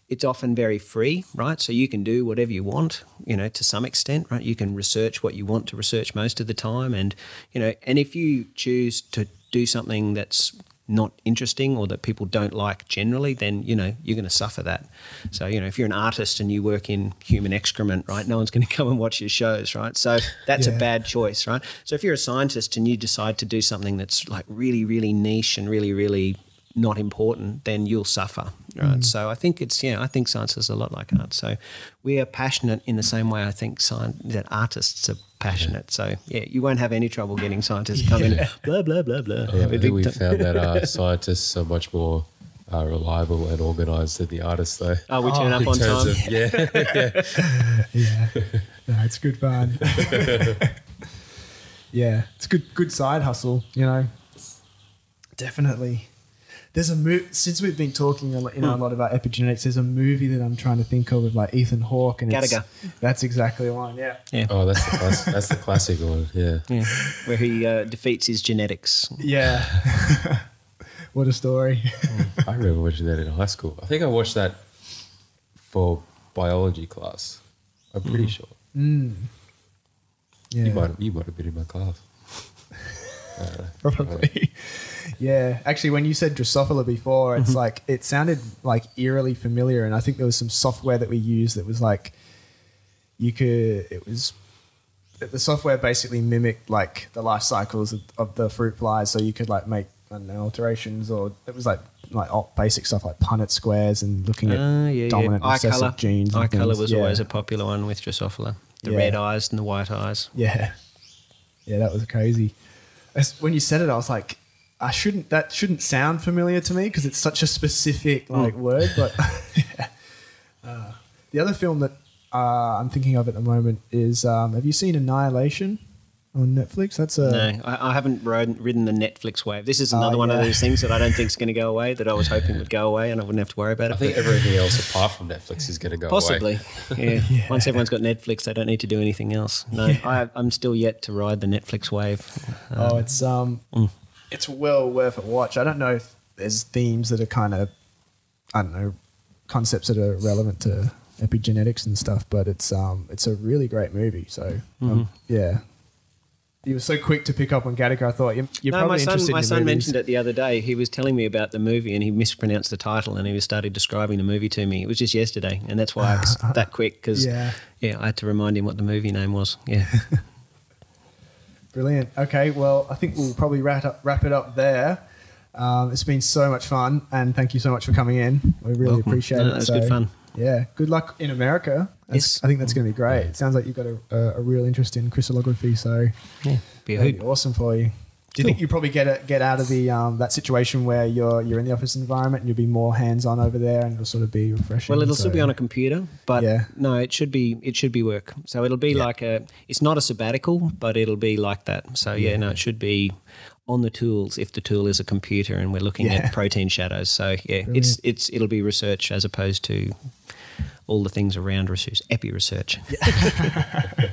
It's often very free, right? So you can do whatever you want, you know, to some extent, right? You can research what you want to research most of the time. And, you know, and if you choose to do something that's not interesting or that people don't like generally, then, you know, you're going to suffer that. So, you know, if you're an artist and you work in human excrement, right, no one's going to come and watch your shows, right? So that's a bad choice, right? So if you're a scientist and you decide to do something that's like really, really niche and really, really not important, then you'll suffer, right? So I think I think science is a lot like art. So we are passionate in the same way I think that artists are passionate. So you won't have any trouble getting scientists to come in and blah, blah, blah, blah. I think we found that scientists are much more reliable and organised than the artists, though. Oh, we turn up on time. No, it's good fun. It's good side hustle, you know. Definitely. There's a movie, since we've been talking a lot about epigenetics, there's a movie that I'm trying to think of with like Ethan Hawke, and that's exactly the one. Yeah. Oh, that's the classic one. Yeah. Where he defeats his genetics. Yeah. What a story. I remember watching that in high school. I think I watched that for biology class. I'm pretty sure. Yeah. You might have been in my class. Probably. Yeah. Actually, when you said Drosophila before, it's like, it sounded like eerily familiar. And I think there was some software that we used that was like, the software basically mimicked like the life cycles of the fruit flies. So you could like make, I don't know, alterations, or it was like basic stuff like Punnett squares and looking at dominant and recessive genes. Eye colour was always a popular one with Drosophila. The red eyes and the white eyes. Yeah. Yeah, that was crazy. When you said it, I was like, that shouldn't sound familiar to me because it's such a specific word. But the other film that I'm thinking of at the moment is, have you seen Annihilation on Netflix? No, I haven't ridden the Netflix wave. This is another one of those things that I don't think is going to go away, that I was hoping would go away and I wouldn't have to worry about it. I think everything else apart from Netflix is going to go possibly. away. Yeah. Once everyone's got Netflix, they don't need to do anything else. No, I'm still yet to ride the Netflix wave. It's well worth a watch. I don't know if there's themes that are kind of, I don't know, concepts that are relevant to epigenetics and stuff, but it's a really great movie. So yeah. You were so quick to pick up on Gattaca. I thought you're probably interested in my son movies. mentioned it the other day. He was telling me about the movie and he mispronounced the title and he started describing the movie to me. It was just yesterday, and that's why I was that quick because I had to remind him what the movie name was. Yeah. Brilliant. Okay, well, I think we'll probably wrap it up there. It's been so much fun, and thank you so much for coming in. We really appreciate it. It was good fun. Yeah, good luck in America. Yes. I think that's going to be great. It sounds like you've got a real interest in crystallography, so that'd be awesome for you. Do you think you probably get out of the that situation where you're in the office environment and you'll be more hands-on over there and it'll sort of be refreshing? Well, it'll still be on a computer, but no, it should be work. So it'll be like it's not a sabbatical, but it'll be like that. So it should be on the tools if the tool is a computer and we're looking at protein shadows. So it'll be research as opposed to all the things around research, epi-research.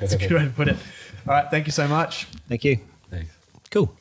That's a good way to put it. All right, thank you so much. Thank you. Thanks. Cool.